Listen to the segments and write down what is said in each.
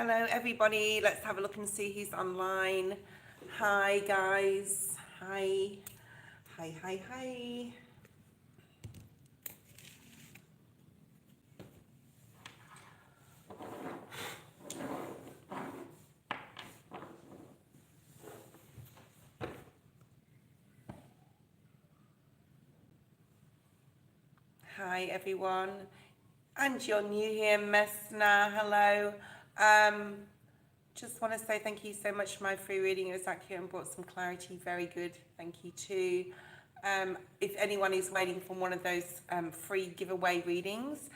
Hello everybody, let's have a look and see who's online. Hi guys, hi, hi. Hi everyone, and you're new here, Mesna, hello. Just want to say thank you so much for my free reading. It was accurate and brought some clarity. Very good. Thank you too. If anyone is waiting for one of those free giveaway readings,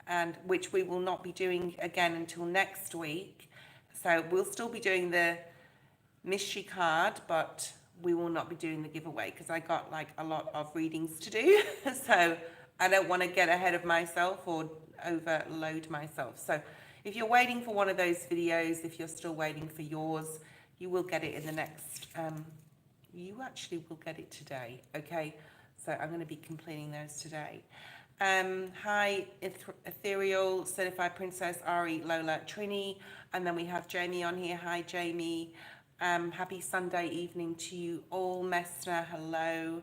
and which we will not be doing again until next week. So we'll still be doing the mystery card, but we will not be doing the giveaway because I got like a lot of readings to do. So I don't want to get ahead of myself or overload myself. So if you're waiting for one of those videos, if you're still waiting for yours, you will get it in the next, you actually will get it today, okay? So I'm going to be completing those today. Hi, Ethereal, Certified Princess, Ari, Lola, Trini, and then we have Jamie on here. Hi, Jamie. Happy Sunday evening to you all. Mesna, hello.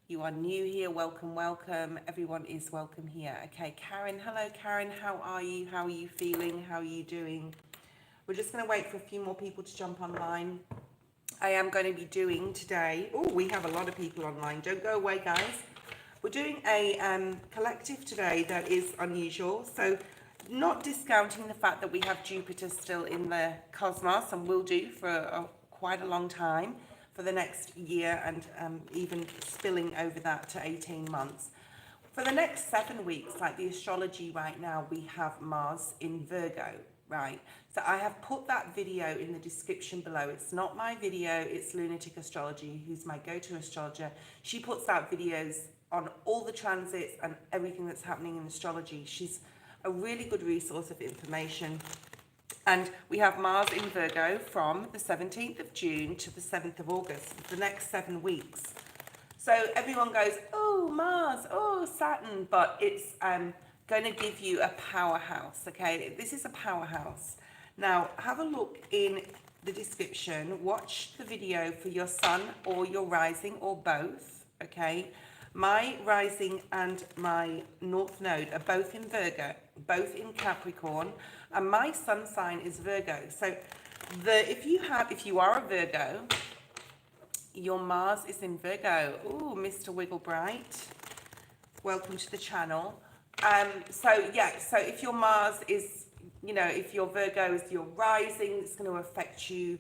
You are new here. Welcome, welcome. Everyone is welcome here. Okay, Karen. Hello, Karen. How are you? How are you feeling? How are you doing? We're just going to wait for a few more people to jump online. I am going to be doing today... Oh, we have a lot of people online. Don't go away, guys. We're doing a collective today that is unusual. So not discounting the fact that we have Jupiter still in the cosmos and will do for quite a long time, for the next year, and even spilling over that to 18 months. For the next 7 weeks, like the astrology right now, we have Mars in Virgo, right? So I have put that video in the description below. It's not my video, it's Lunatic Astrology, who's my go-to astrologer. She puts out videos on all the transits and everything that's happening in astrology. She's a really good resource of information. And we have Mars in Virgo from the 17th of June to the 7th of August, the next 7 weeks. So everyone goes, oh, Mars, oh, Saturn, but it's going to give you a powerhouse, okay? This is a powerhouse. Now, have a look in the description. Watch the video for your sun or your rising or both, okay? My rising and my north node are both in Virgo, both in Capricorn, and my sun sign is Virgo. So if you are a Virgo, your Mars is in Virgo. Ooh, Mr. Wigglebright, welcome to the channel. So if your Mars is, if your Virgo is your rising, it's going to affect you.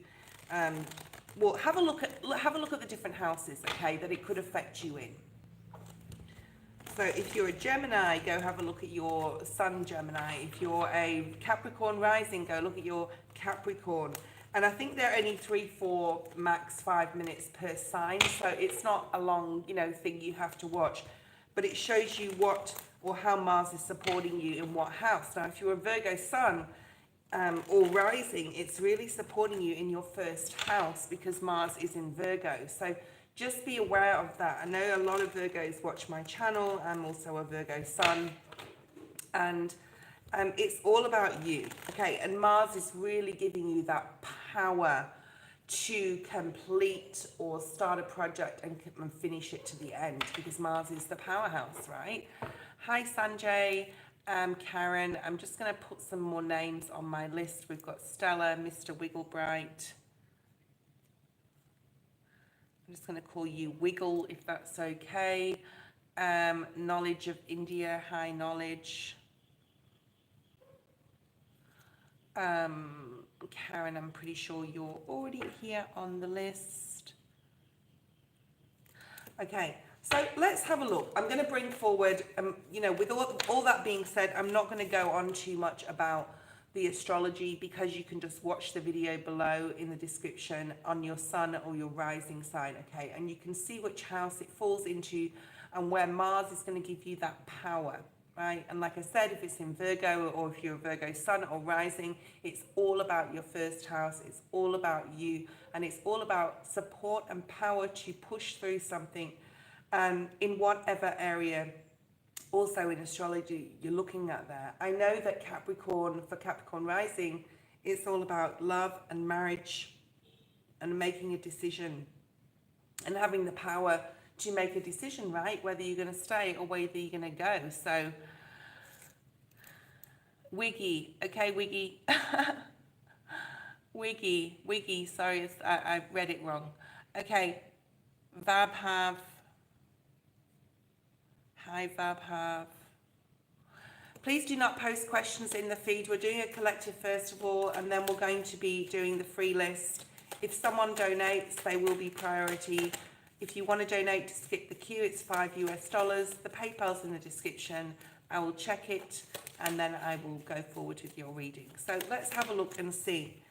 Well, have a look at the different houses, okay, that it could affect you in. So if you're a Gemini, go have a look at your Sun Gemini. If you're a Capricorn rising, go look at your Capricorn. And I think they're only 3, 4, max 5 minutes per sign. So it's not a long, thing you have to watch. But it shows you what or how Mars is supporting you in what house. Now, if you're a Virgo Sun or rising, it's really supporting you in your first house because Mars is in Virgo. So just be aware of that. I know a lot of Virgos watch my channel. I'm also a Virgo Sun. And it's all about you, okay? And Mars is really giving you that power to complete or start a project and finish it to the end because Mars is the powerhouse, right? Hi, Sanjay. Karen. I'm just going to put some more names on my list. We've got Stella, Mr. Wigglebright. I'm just going to call you Wiggle, if that's okay. Knowledge of India, hi Knowledge. Karen, I'm pretty sure you're already here on the list. Okay, so let's have a look. I'm going to bring forward, with all that being said, I'm not going to go on too much about the astrology because you can just watch the video below in the description on your sun or your rising sign, okay? And you can see which house it falls into and where Mars is going to give you that power, right? And like I said, if it's in Virgo or if you're a Virgo sun or rising, it's all about your first house. It's all about you, and it's all about support and power to push through something in whatever area. Also in astrology, you're looking at that. I know that for Capricorn rising, It's all about love and marriage and making a decision and having the power to make a decision, right? Whether you're going to stay or whether you're going to go. So, Wiggy, okay, Wiggy. Wiggy, sorry, I read it wrong. Okay, Vabhav. Hi, Vabhav. Please do not post questions in the feed. We're doing a collective first of all, and then we're going to be doing the free list. If someone donates, they will be priority. If you want to donate to skip the queue, it's $5 US. The PayPal's in the description. I will check it, and then I will go forward with your reading. So let's have a look and see.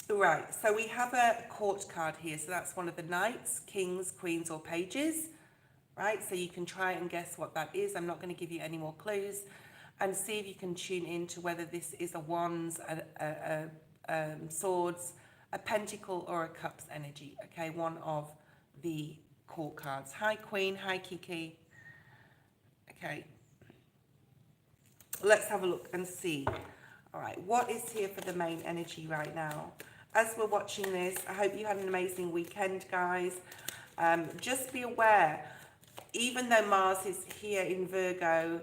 Right, so we have a court card here. So that's one of the knights, kings, queens, or pages. Right, so you can try and guess what that is. I'm not going to give you any more clues, and see if you can tune in to whether this is a wands, swords, a pentacle, or a cups energy. Okay, one of the court cards. Hi, Queen. Hi, Kiki. Okay, let's have a look and see. All right, what is here for the main energy right now? As we're watching this, I hope you had an amazing weekend, guys. Just be aware. Even though Mars is here in Virgo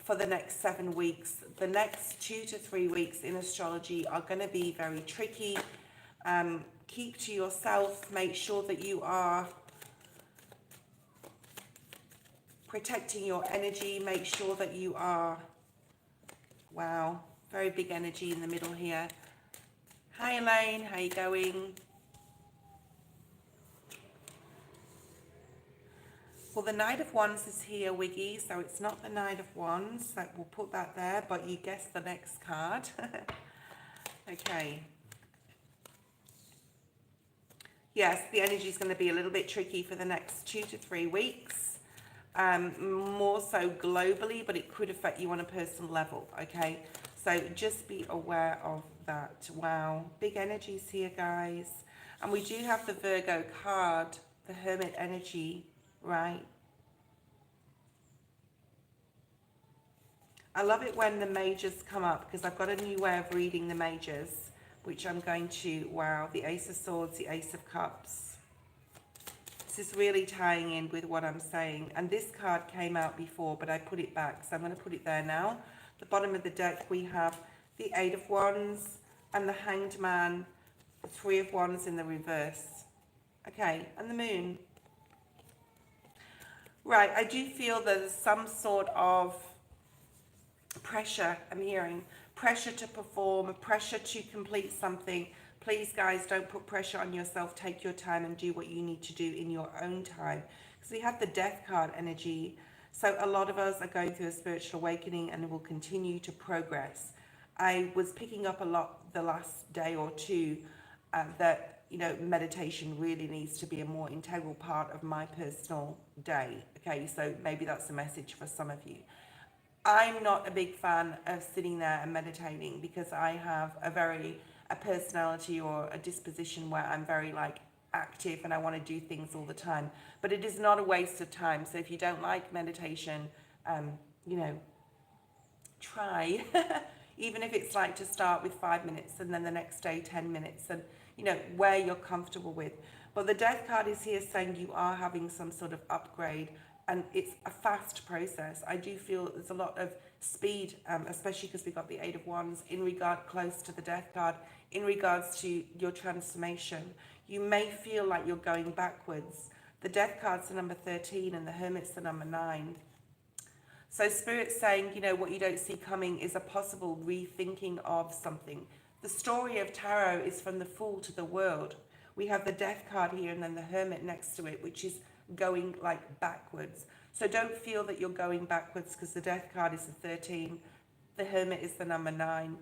for the next 7 weeks, the next 2 to 3 weeks in astrology are going to be very tricky. Keep to yourself. Make sure that you are protecting your energy. Make sure that you are, wow, very big energy in the middle here. Hi, Elaine. How you going? Well, the Knight of Wands is here, Wiggy, so it's not the Knight of Wands. So we'll put that there, but you guessed the next card. Okay. Yes, the energy is going to be a little bit tricky for the next 2 to 3 weeks. More so globally, but it could affect you on a personal level, okay? So just be aware of that. Wow, big energies here, guys. And we do have the Virgo card, the Hermit energy. Right. I love it when the majors come up because I've got a new way of reading the majors, which I'm going to, wow, the Ace of Swords, the Ace of Cups. This is really tying in with what I'm saying. And this card came out before, but I put it back, so I'm going to put it there now. The bottom of the deck, we have the Eight of Wands and the Hanged Man, the Three of Wands in the reverse. Okay, and the Moon. Right, I do feel there's some sort of pressure, I'm hearing. Pressure to perform, pressure to complete something. Please, guys, don't put pressure on yourself. Take your time and do what you need to do in your own time. Because we have the Death card energy. So a lot of us are going through a spiritual awakening and will continue to progress. I was picking up a lot the last day or two that, you know, meditation really needs to be a more integral part of my personal day. Okay, so maybe that's a message for some of you. I'm not a big fan of sitting there and meditating because I have a personality or a disposition where I'm very like active and I want to do things all the time. But it is not a waste of time. So if you don't like meditation, you know, try. Even if it's like to start with 5 minutes and then the next day 10 minutes, and you know, where you're comfortable with. But the Death card is here saying you are having some sort of upgrade, and it's a fast process. I do feel there's a lot of speed, especially because we got the Eight of Wands in regard close to the Death card, in regards to your transformation. You may feel like you're going backwards. The Death card's the number 13 and the Hermit's the number 9. So Spirit's saying, you know, what you don't see coming is a possible rethinking of something. The story of tarot is from the Fool to the World. We have the Death card here and then the Hermit next to it, which is going like backwards. So don't feel that you're going backwards because the Death card is the 13, the Hermit is the number 9.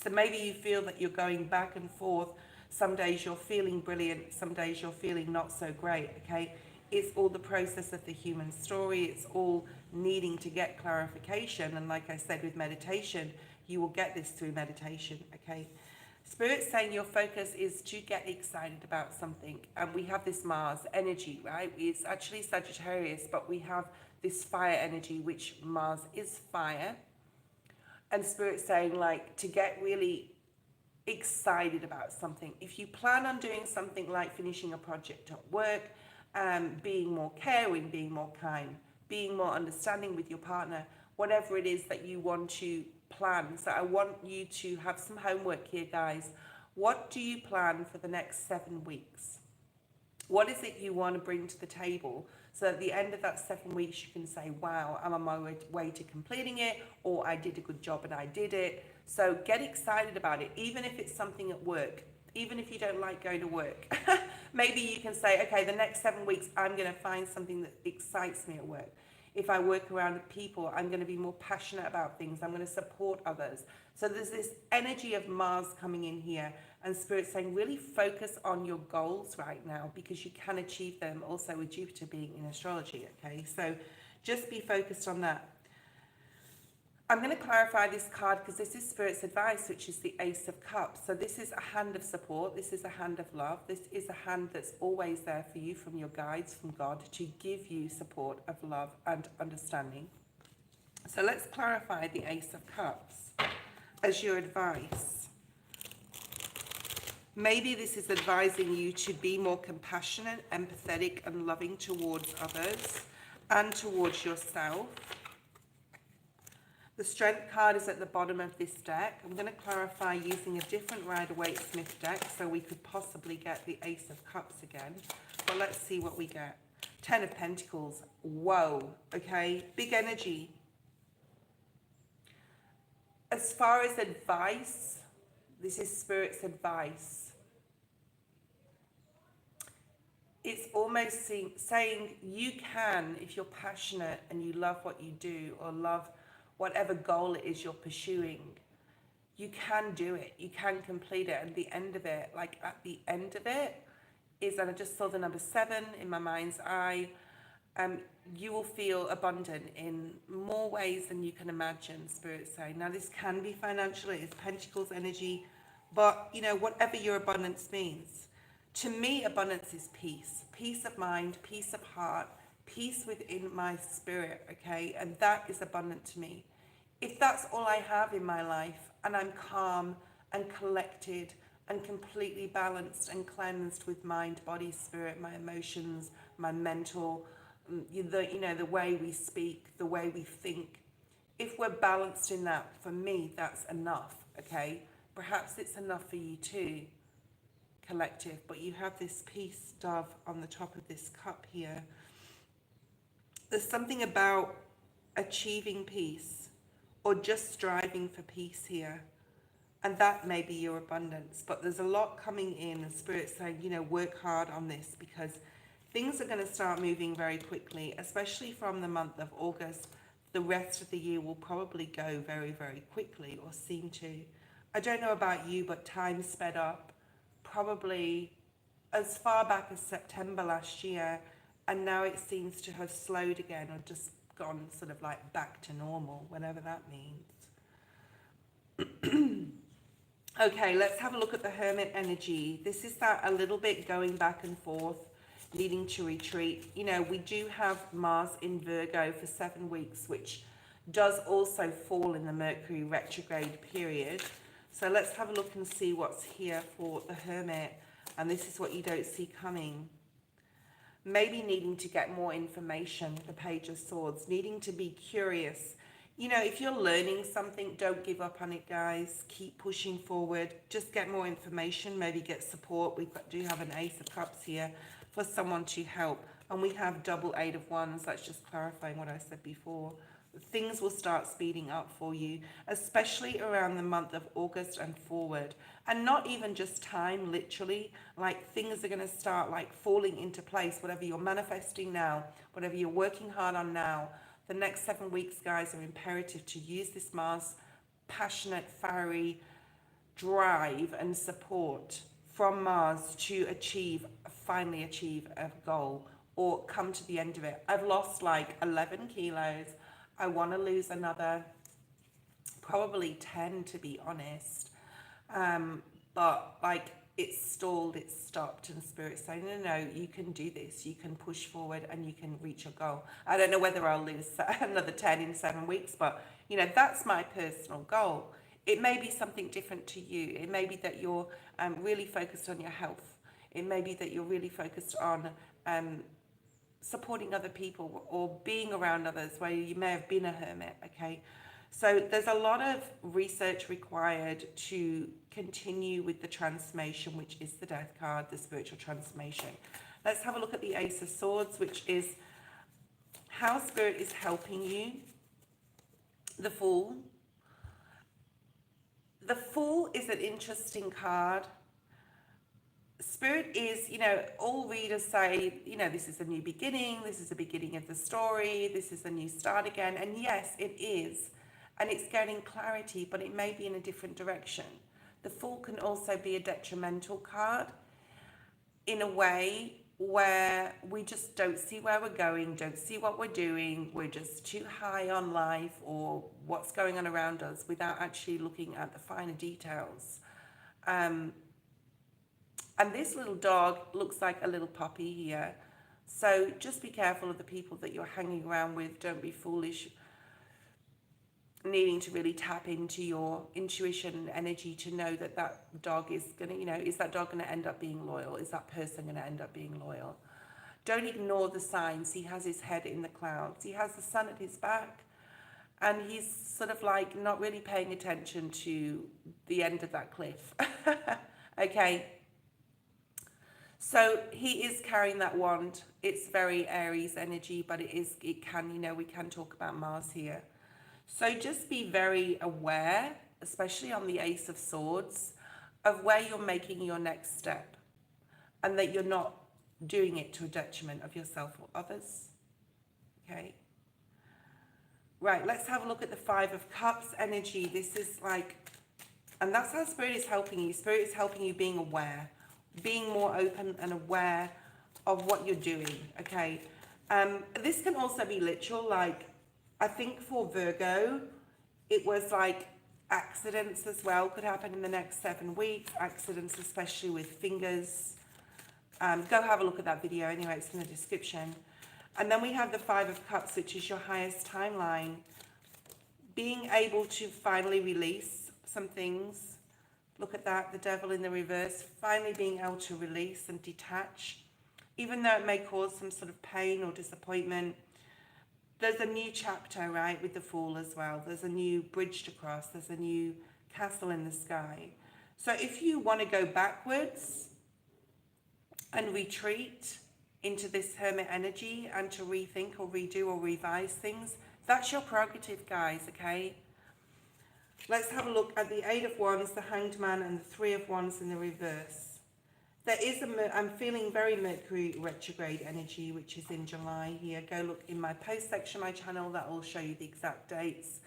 So maybe you feel that you're going back and forth. Some days you're feeling brilliant, some days you're feeling not so great, okay? It's all the process of the human story. It's all needing to get clarification. And like I said, with meditation, you will get this through meditation, okay? Spirit's saying your focus is to get excited about something. And we have this Mars energy, right? It's actually Sagittarius, but we have this fire energy, which Mars is fire. And Spirit saying, like, to get really excited about something. If you plan on doing something like finishing a project at work, being more caring, being more kind, being more understanding with your partner, whatever it is that you want to plan. So I want you to have some homework here, guys. What do you plan for the next 7 weeks? What is it you want to bring to the table? So at the end of that 7 weeks, you can say, wow, I'm on my way to completing it, or I did a good job and I did it. So get excited about it, even if it's something at work, even if you don't like going to work. Maybe you can say, okay, the next 7 weeks, I'm going to find something that excites me at work. If I work around people, I'm going to be more passionate about things. I'm going to support others. So there's this energy of Mars coming in here, and Spirit saying really focus on your goals right now, because you can achieve them also with Jupiter being in astrology, okay? So just be focused on that. I'm going to clarify this card because this is Spirit's advice, which is the Ace of Cups. So this is a hand of support. This is a hand of love. This is a hand that's always there for you from your guides, from God, to give you support of love and understanding. So let's clarify the Ace of Cups as your advice. Maybe this is advising you to be more compassionate, empathetic, and loving towards others and towards yourself. The Strength card is at the bottom of this deck. I'm going to clarify using a different Rider-Waite-Smith deck, so we could possibly get the Ace of Cups again. But let's see what we get. 10 of Pentacles. Whoa. Okay. Big energy. As far as advice, this is Spirit's advice. It's almost saying you can, if you're passionate and you love what you do, or love whatever goal it is you're pursuing, you can do it. You can complete it. And the end of it, like at the end of it, is, and I just saw the number 7 in my mind's eye, you will feel abundant in more ways than you can imagine, Spirit saying. Now, this can be financial, it is Pentacles energy, but, you know, whatever your abundance means. To me, abundance is peace. Peace of mind, peace of heart, peace within my spirit, okay? And that is abundant to me. If that's all I have in my life, and I'm calm and collected and completely balanced and cleansed with mind, body, spirit, my emotions, my mental, the way we speak, the way we think, if we're balanced in that, for me, that's enough, okay? Perhaps it's enough for you too, collective, but you have this peace, dove, on the top of this cup here. There's something about achieving peace or just striving for peace here. And that may be your abundance. But there's a lot coming in, and Spirit saying, you know, work hard on this, because things are going to start moving very quickly, especially from the month of August. The rest of the year will probably go very, very quickly, or seem to. I don't know about you, but time sped up probably as far back as September last year. And now it seems to have slowed again, or just gone sort of like back to normal, whatever that means. Okay, let's have a look at the Hermit energy. This is that a little bit going back and forth, needing to retreat. You know, we do have Mars in Virgo for 7 weeks, which does also fall in the Mercury retrograde period. So let's have a look and see what's here for the Hermit. And this is what you don't see coming. Maybe needing to get more information, the Page of Swords, needing to be curious. You know, if you're learning something, don't give up on it, guys. Keep pushing forward. Just get more information, maybe get support. We do have an Ace of Cups here for someone to help. And we have double 8 of Wands. That's just clarifying what I said before. Things will start speeding up for you, especially around the month of August and forward. And not even just time, literally, like things are going to start like falling into place. Whatever you're manifesting now, whatever you're working hard on now, the next 7 weeks, guys, are imperative to use this Mars passionate, fiery drive and support from Mars to finally achieve a goal or come to the end of it. I've lost like 11 kilos. I want to lose another, probably 10 to be honest. But like, it's stalled, it's stopped, and Spirit's saying, no, no, you can do this, you can push forward and you can reach your goal. I don't know whether I'll lose another 10 in 7 weeks, but you know, that's my personal goal. It may be something different to you. It may be that you're really focused on your health. It may be that you're really focused on supporting other people or being around others where you may have been a hermit, okay? So there's a lot of research required to continue with the transformation, which is the Death card, the spiritual transformation. Let's have a look at the Ace of Swords, which is how Spirit is helping you. The Fool. The Fool is an interesting card. Spirit is, you know, all readers say, you know, this is a new beginning, this is the beginning of the story, this is a new start again. And yes, it is. And it's gaining clarity, but it may be in a different direction. The Fool can also be a detrimental card in a way where we just don't see where we're going, don't see what we're doing, we're just too high on life or what's going on around us without actually looking at the finer details. And this little dog looks like a little puppy here. So just be careful of the people that you're hanging around with. Don't be foolish, needing to really tap into your intuition and energy to know that that dog is going to, you know, is that dog going to end up being loyal? Is that person going to end up being loyal? Don't ignore the signs. He has his head in the clouds. He has the sun at his back. And he's sort of like not really paying attention to the end of that cliff. Okay. So he is carrying that wand. It's very Aries energy, but it can, you know, we can talk about Mars here. So just be very aware, especially on the Ace of Swords, of where you're making your next step and that you're not doing it to a detriment of yourself or others. Okay. Right, let's have a look at the Five of Cups energy. This is like, and that's how Spirit is helping you. Spirit is helping you being aware, being more open and aware of what you're doing, okay? This can also be literal, like, I think for Virgo, it was like accidents as well could happen in the next 7 weeks, accidents especially with fingers. Go have a look at that video anyway, it's in the description. And then we have the Five of Cups, which is your highest timeline. Being able to finally release some things. Look at that, the Devil in the reverse. Finally being able to release and detach. Even though it may cause some sort of pain or disappointment. There's a new chapter, right, with the Fool as well. There's a new bridge to cross. There's a new castle in the sky. So if you want to go backwards and retreat into this hermit energy and to rethink or redo or revise things, that's your prerogative, guys, okay? Let's have a look at the Eight of Wands, the Hanged Man, and the Three of Wands in the reverse. There is I'm feeling very Mercury retrograde energy, which is in July here. Go look in my post section of my channel, that will show you the exact dates.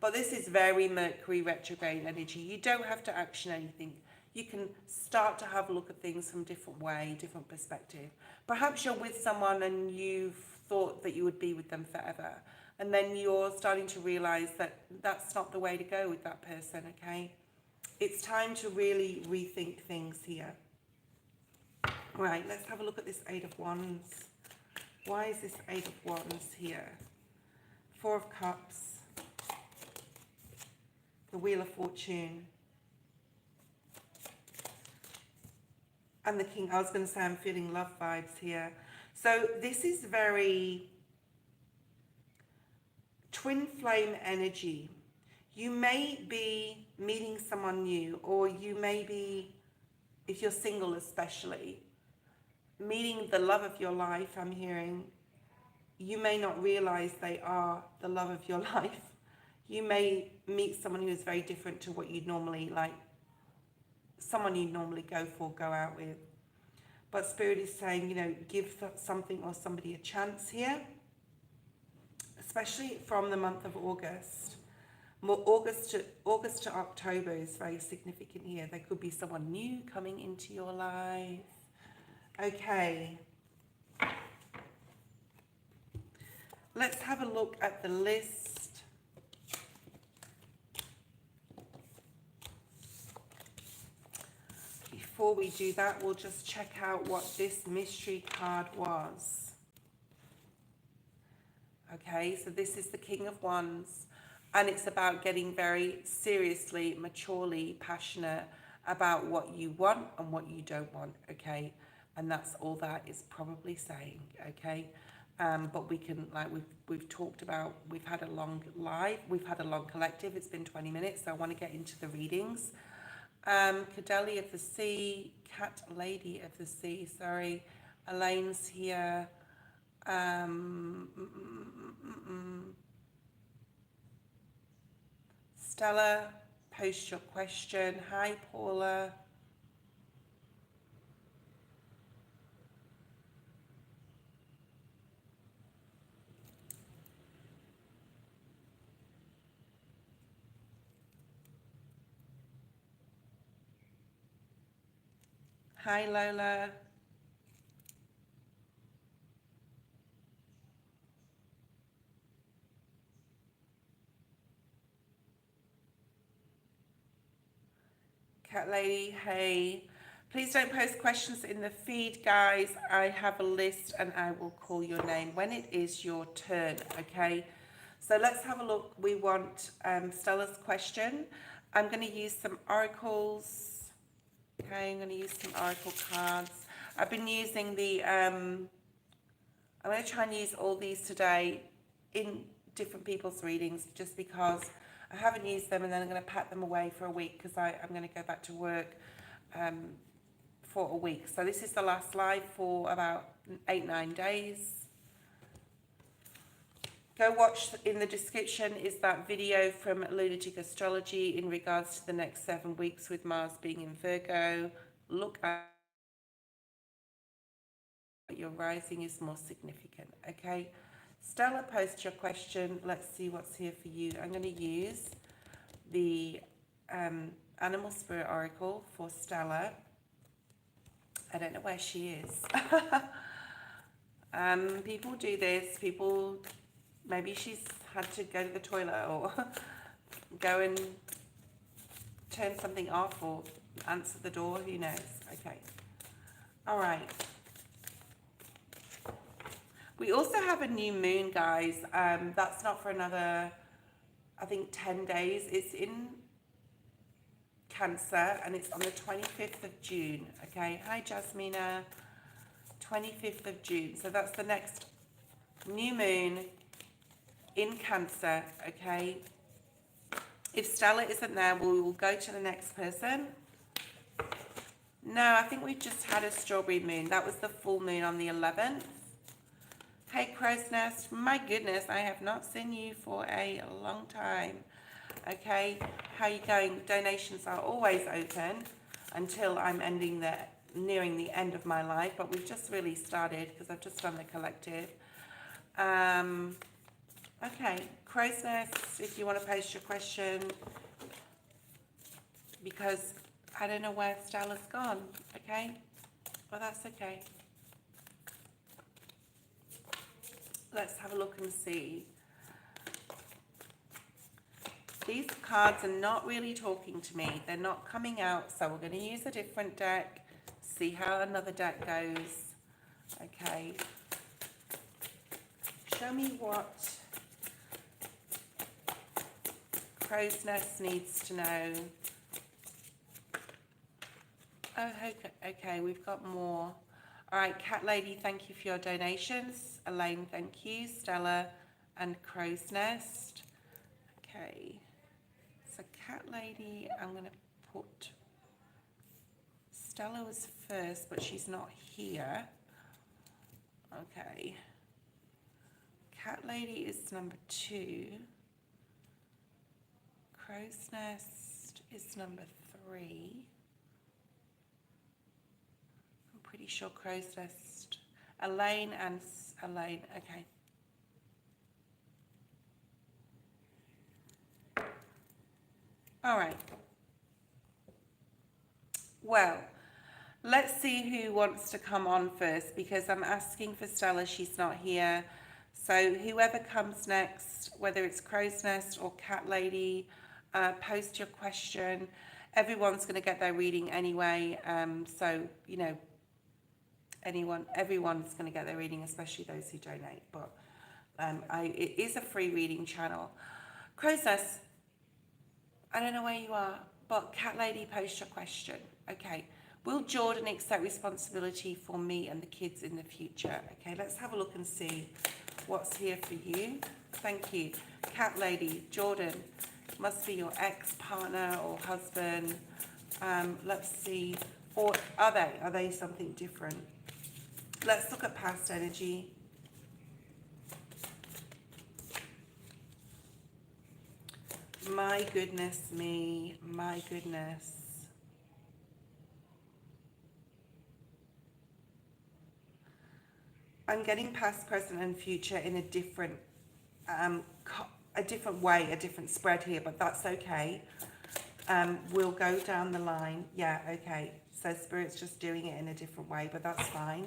But this is very Mercury retrograde energy. You don't have to action anything. You can start to have a look at things from a different way, different perspective. Perhaps you're with someone and you've thought that you would be with them forever. And then you're starting to realize that that's not the way to go with that person, okay? It's time to really rethink things here. Right, let's have a look at this Eight of Wands. Why is this Eight of Wands here? Four of Cups. The Wheel of Fortune. And the King. I was going to say I'm feeling love vibes here. So this is very twin flame energy. You may be meeting someone new, or you may be, if you're single especially, meeting the love of your life, I'm hearing. You may not realize they are the love of your life. You may meet someone who is very different to what you'd normally like, someone you normally go out with. But Spirit is saying, you know, give something or somebody a chance here, especially from the month of August. August to October is very significant here. There could be someone new coming into your life. Okay. Let's have a look at the list. before we do that, we'll just check out what this mystery card was. Okay, so this is the King of Wands, and it's about getting very seriously, maturely passionate about what you want and what you don't want, okay? And that's all that is probably saying, okay? But we can, like we've talked about, we've had a long live, we've had a long collective, it's been 20 minutes, so I want to get into the readings. Cadeli of the Sea, Cat Lady of the Sea, sorry, Elaine's here. Stella, post your question. Hi, Paula. Hi, Lola. Cat Lady, hey. Please don't post questions in the feed, guys. I have a list and I will call your name when it is your turn, okay? So let's have a look. We want Stella's question. I'm going to use some oracles. Okay, I'm going to use some oracle cards. I've been using the, I'm going to try and use all these today in different people's readings just because I haven't used them, and then I'm going to pack them away for a week because I'm going to go back to work for a week. So this is the last live for about 8-9 days. Go watch, in the description is that video from Lunatic Astrology in regards to the next 7 weeks with Mars being in Virgo. Look at your rising is more significant, okay? Stella, post your question. Let's see what's here for you. I'm going to use the Animal Spirit Oracle for Stella. I don't know where she is. People do this. People, maybe she's had to go to the toilet or go and turn something off or answer the door. Who knows? Okay. All right. We also have a new moon, guys. That's not for another, I think, 10 days. It's in Cancer and it's on the 25th of June. Okay. Hi, Jasmina. 25th of June. So that's the next new moon in Cancer. Okay. If Stella isn't there, we will go to the next person. No, I think we've just had a strawberry moon. That was the full moon on the 11th. Hey, Crow's Nest. My goodness, I have not seen you for a long time. Okay, how you going? Donations are always open until I'm nearing the end of my life, but we've just really started because I've just done the collective. Okay, Crow's Nest, if you want to post your question, because I don't know where Stella's gone, okay? Well, that's okay. Let's have a look and see. These cards are not really talking to me. They're not coming out, so we're going to use a different deck, see how another deck goes. Okay. Show me what Crow's Nest needs to know. Oh, okay, we've got more. All right, Cat Lady, thank you for your donations. Elaine, thank you. Stella and Crow's Nest. Okay. So Cat Lady, I'm going to put... Stella was first, but she's not here. Okay. Cat Lady is number 2. Crow's Nest is number 3. Pretty sure Crow's Nest. Elaine and Elaine. Okay. All right. Well, let's see who wants to come on first because I'm asking for Stella. She's not here. So whoever comes next, whether it's Crow's Nest or Cat Lady, post your question. Everyone's going to get their reading anyway. So, you know, everyone's going to get their reading, especially those who donate. But it is a free reading channel. Crow's, I don't know where you are, but Cat Lady, post your question. Okay. Will Jordan accept responsibility for me and the kids in the future? Okay, let's have a look and see what's here for you. Thank you. Cat Lady, Jordan must be your ex-partner or husband. Let's see. Or are they? Are they something different? Let's look at past energy. My goodness me. My goodness. I'm getting past, present, and future in a different way, a different spread here, but that's okay. We'll go down the line. Yeah, okay. So Spirit's just doing it in a different way, but that's fine.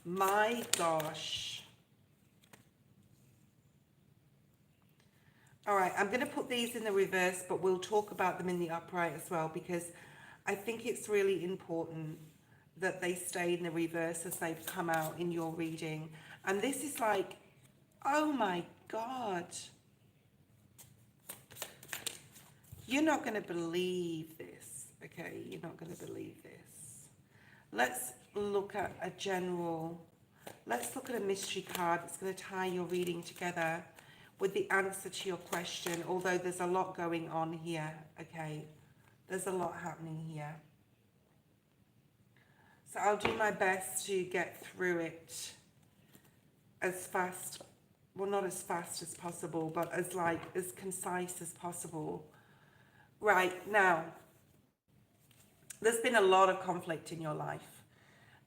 My gosh. All right, I'm going to put these in the reverse, but we'll talk about them in the upright as well, because I think it's really important that they stay in the reverse as they've come out in your reading. And this is like, oh my God. You're not going to believe this, okay? You're not going to believe this. Let's look at a general, let's look at a mystery card that's going to tie your reading together with the answer to your question, although there's a lot going on here, okay? There's a lot happening here. So I'll do my best to get through it as fast, well, not as fast as possible, but as concise as possible. Right, now, there's been a lot of conflict in your life.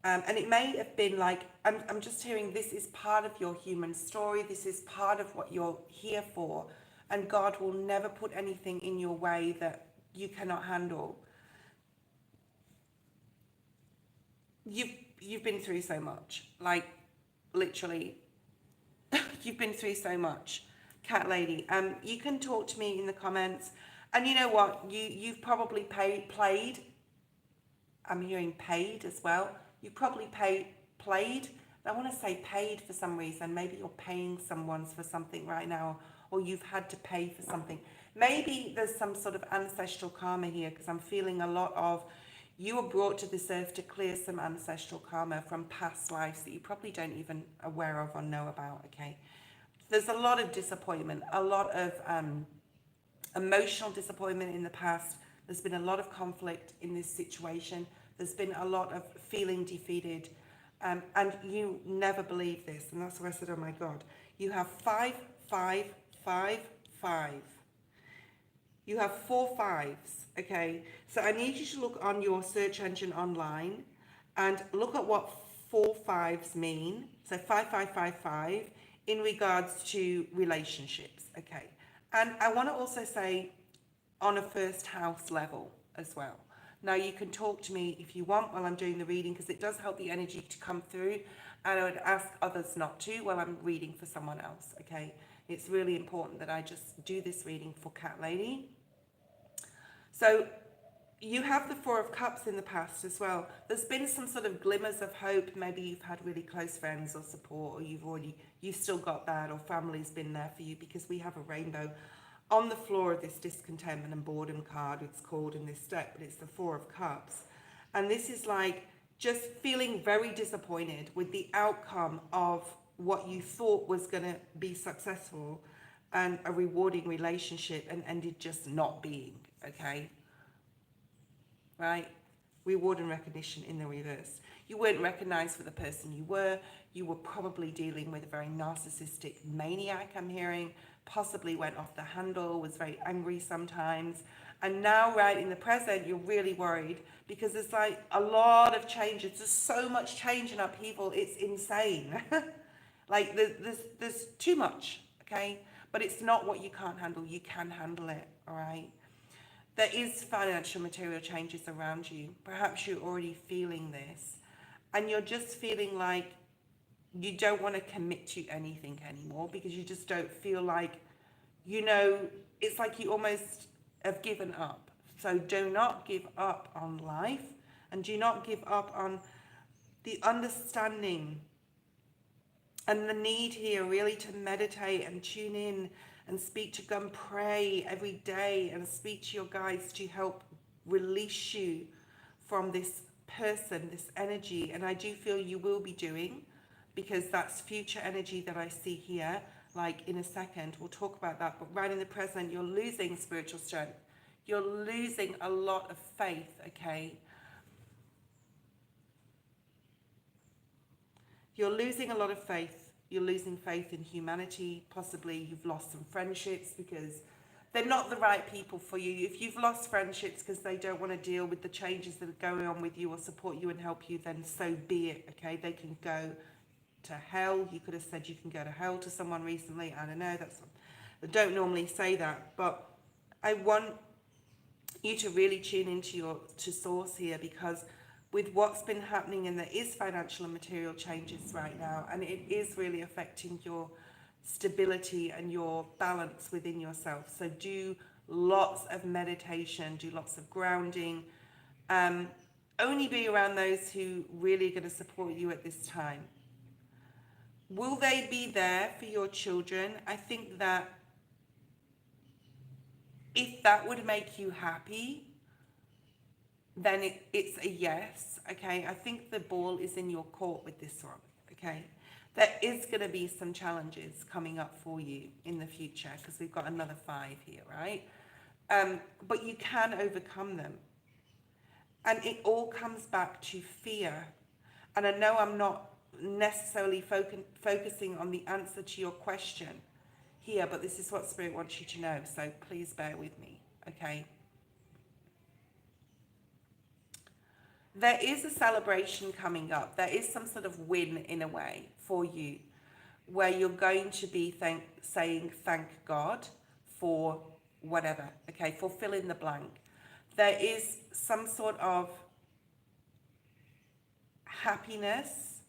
And it may have been like, I'm just hearing this is part of your human story. This is part of what you're here for. And God will never put anything in your way that you cannot handle. You've been through so much. Like, literally, you've been through so much. Cat Lady, you can talk to me in the comments. And you know what? You've probably played. I'm hearing paid as well. You probably played. I want to say paid for some reason. Maybe you're paying someone for something right now, or you've had to pay for something. Maybe there's some sort of ancestral karma here, because I'm feeling a lot of you were brought to this earth to clear some ancestral karma from past lives that you probably don't even aware of or know about, okay? There's a lot of disappointment, a lot of emotional disappointment in the past. There's been a lot of conflict in this situation. There's been a lot of feeling defeated, and you never believe this, and that's where I said, oh my God. You have 5, 5, 5, 5. You have 4 fives, okay? So I need you to look on your search engine online and look at what 4 fives mean. So 5, 5, 5, 5 in regards to relationships, okay? And I want to also say on a first house level as well. Now, you can talk to me if you want while I'm doing the reading, because it does help the energy to come through. And I would ask others not to while I'm reading for someone else, okay? It's really important that I just do this reading for Cat Lady. So you have the 4 of Cups in the past as well. There's been some sort of glimmers of hope. Maybe you've had really close friends or support, or you've still got that, or family's been there for you, because we have a rainbow on the floor of this discontentment and boredom card, it's called in this deck, but it's the 4 of Cups. And this is like just feeling very disappointed with the outcome of what you thought was going to be successful and a rewarding relationship, and ended just not being, okay? Right? Reward and recognition in the reverse. You weren't recognized for the person you were. You were probably dealing with a very narcissistic maniac, I'm hearing. Possibly went off the handle, was very angry sometimes. And now, right in the present, you're really worried, because there's like a lot of changes. There's so much change and upheaval. It's insane. Like there's too much, okay? But it's not what you can't handle. You can handle it, all right? There is financial material changes around you. Perhaps you're already feeling this, and you're just feeling like you don't want to commit to anything anymore because you just don't feel like, you know, it's like you almost have given up. So do not give up on life, and do not give up on the understanding and the need here really to meditate and tune in and speak to God and pray every day and speak to your guides to help release you from this person, this energy. And I do feel you will be doing, because that's future energy that I see here. Like in a second, we'll talk about that. But right in the present, you're losing spiritual strength. You're losing a lot of faith, okay? You're losing a lot of faith. You're losing faith in humanity. Possibly you've lost some friendships because they're not the right people for you. If you've lost friendships because they don't want to deal with the changes that are going on with you or support you and help you, then so be it, okay? They can go to hell. You could have said you can go to hell to someone recently. I don't know. I don't normally say that, but I want you to really tune into to source here, because with what's been happening, and there is financial and material changes right now, and it is really affecting your stability and your balance within yourself. So do lots of meditation, do lots of grounding. Only be around those who really are going to support you at this time. Will they be there for your children? I think that if that would make you happy, then it's a yes, okay? I think the ball is in your court with this one, okay? There is going to be some challenges coming up for you in the future, because we've got another 5 here, right? But you can overcome them. And it all comes back to fear. And I know I'm not necessarily focusing on the answer to your question here, but this is what Spirit wants you to know, so please bear with me, okay? There is a celebration coming up. There is some sort of win in a way for you, where you're going to be saying thank God for whatever, okay? For fill in the blank. There is some sort of happiness,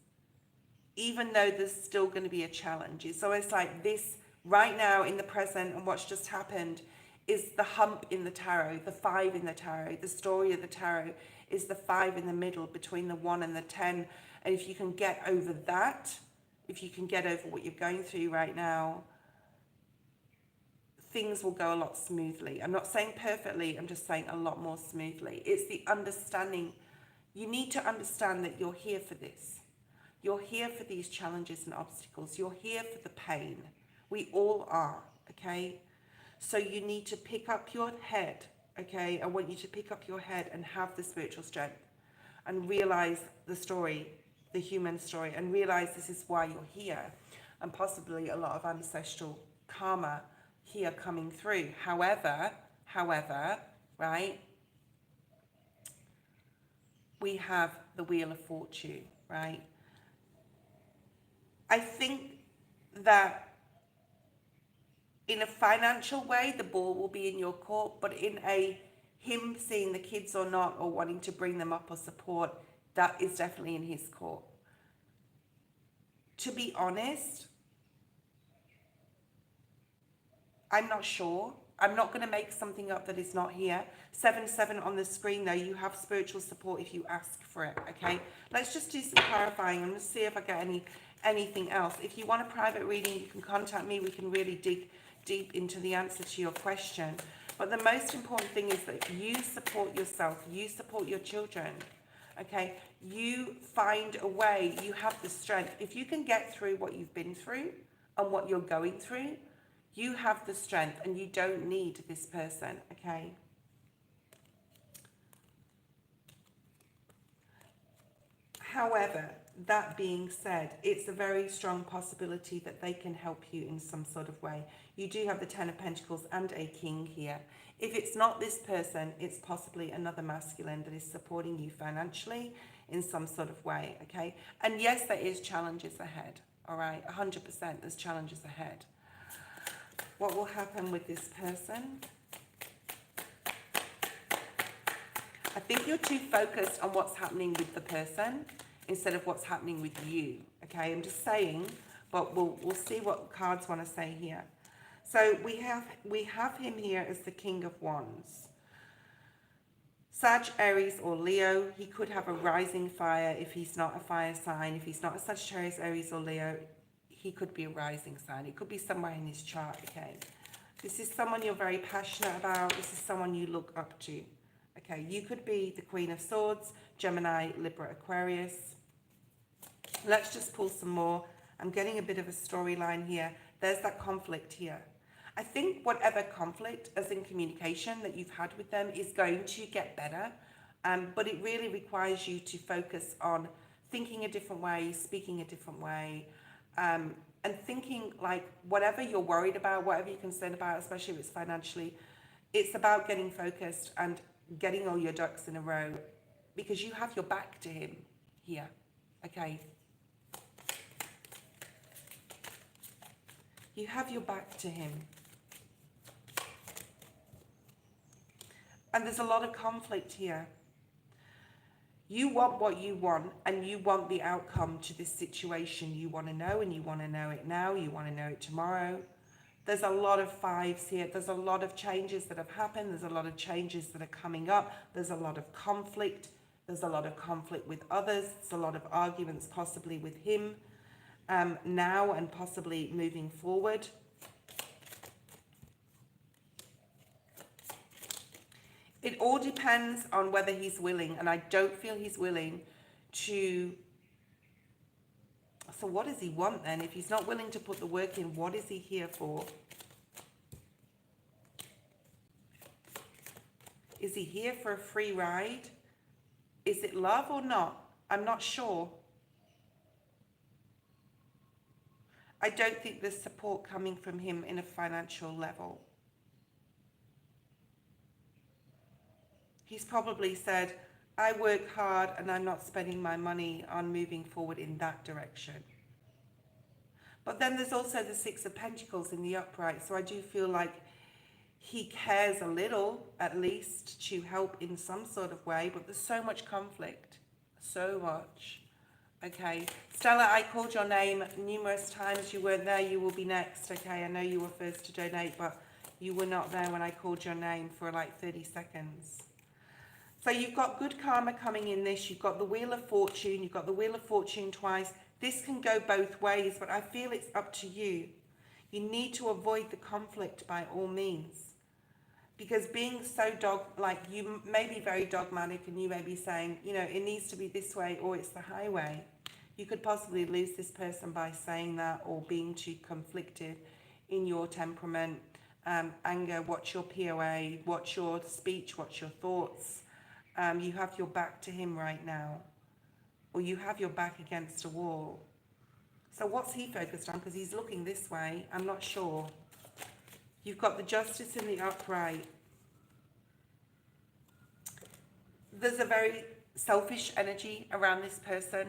even though there's still going to be a challenge. It's almost like this right now in the present, and what's just happened is the hump in the tarot, the 5 in the tarot. The story of the tarot is the 5 in the middle between the 1 and the 10. And if you can get over that, if you can get over what you're going through right now, things will go a lot smoothly. I'm not saying perfectly, I'm just saying a lot more smoothly. It's the understanding. You need to understand that you're here for this. You're here for these challenges and obstacles. You're here for the pain. We all are, okay? So you need to pick up your head, okay? I want you to pick up your head and have the spiritual strength and realize the story, the human story, and realize this is why you're here, and possibly a lot of ancestral karma here coming through. However, right, we have the Wheel of Fortune, right? I think that in a financial way, the ball will be in your court, but in a him seeing the kids or not, or wanting to bring them up or support, that is definitely in his court. To be honest, I'm not sure. I'm not going to make something up that is not here. 7-7 on the screen, though. You have spiritual support if you ask for it, okay? Let's just do some clarifying and see if I get anything else. If you want a private reading, you can contact me. We can really dig deep into the answer to your question. But the most important thing is that you support yourself. You support your children, okay? You find a way. You have the strength. If you can get through what you've been through and what you're going through, you have the strength, and you don't need this person, okay? However, that being said, it's a very strong possibility that they can help you in some sort of way. You do have the 10 of Pentacles and a King here. If it's not this person, it's possibly another masculine that is supporting you financially in some sort of way, okay? And yes, there is challenges ahead, all right? 100% there's challenges ahead. What will happen with this person? I think you're too focused on what's happening with the person instead of what's happening with you. Okay, I'm just saying, but we'll see what cards want to say here. So we have him here as the King of Wands. Sag, Aries, or Leo. He could have a rising fire if he's not a fire sign. If he's not a Sagittarius, Aries, or Leo, he could be a rising sign. It could be somewhere in his chart, okay? This is someone you're very passionate about. This is someone you look up to. Okay, you could be the Queen of Swords, Gemini, Libra, Aquarius. Let's just pull some more. I'm getting a bit of a storyline here. There's that conflict here. I think whatever conflict, as in communication, that you've had with them is going to get better, but it really requires you to focus on thinking a different way, speaking a different way, and thinking like whatever you're worried about, whatever you're concerned about, especially if it's financially, it's about getting focused and getting all your ducks in a row, because you have your back to him here, okay? You have your back to him. And there's a lot of conflict here. You want what you want, and you want the outcome to this situation. You want to know, and you want to know it now. You want to know it tomorrow. There's a lot of fives here. There's a lot of changes that have happened. There's a lot of changes that are coming up. There's a lot of conflict. There's a lot of conflict with others. There's a lot of arguments possibly with him now and possibly moving forward. It all depends on whether he's willing, and I don't feel he's willing to... So what does he want then? If he's not willing to put the work in, what is he here for? Is he here for a free ride? Is it love or not? I'm not sure. I don't think there's support coming from him in a financial level. He's probably said, I work hard and I'm not spending my money on moving forward in that direction. But then there's also the Six of Pentacles in the upright. So I do feel like he cares a little, at least, to help in some sort of way. But there's so much conflict. So much. Okay. Stella, I called your name numerous times. You weren't there. You will be next. Okay. I know you were first to donate, but you were not there when I called your name for like 30 seconds. So you've got good karma coming in this. You've got the Wheel of Fortune. You've got the Wheel of Fortune twice. This can go both ways, but I feel it's up to you. You need to avoid the conflict by all means. Because being so you may be very dogmatic, and you may be saying, you know, it needs to be this way or it's the highway. You could possibly lose this person by saying that, or being too conflicted in your temperament, anger. Watch your POA, watch your speech, watch your thoughts. You have your back to him right now, or you have your back against a wall. So what's he focused on? Because he's looking this way. I'm not sure. You've got the Justice in the upright. There's a very selfish energy around this person.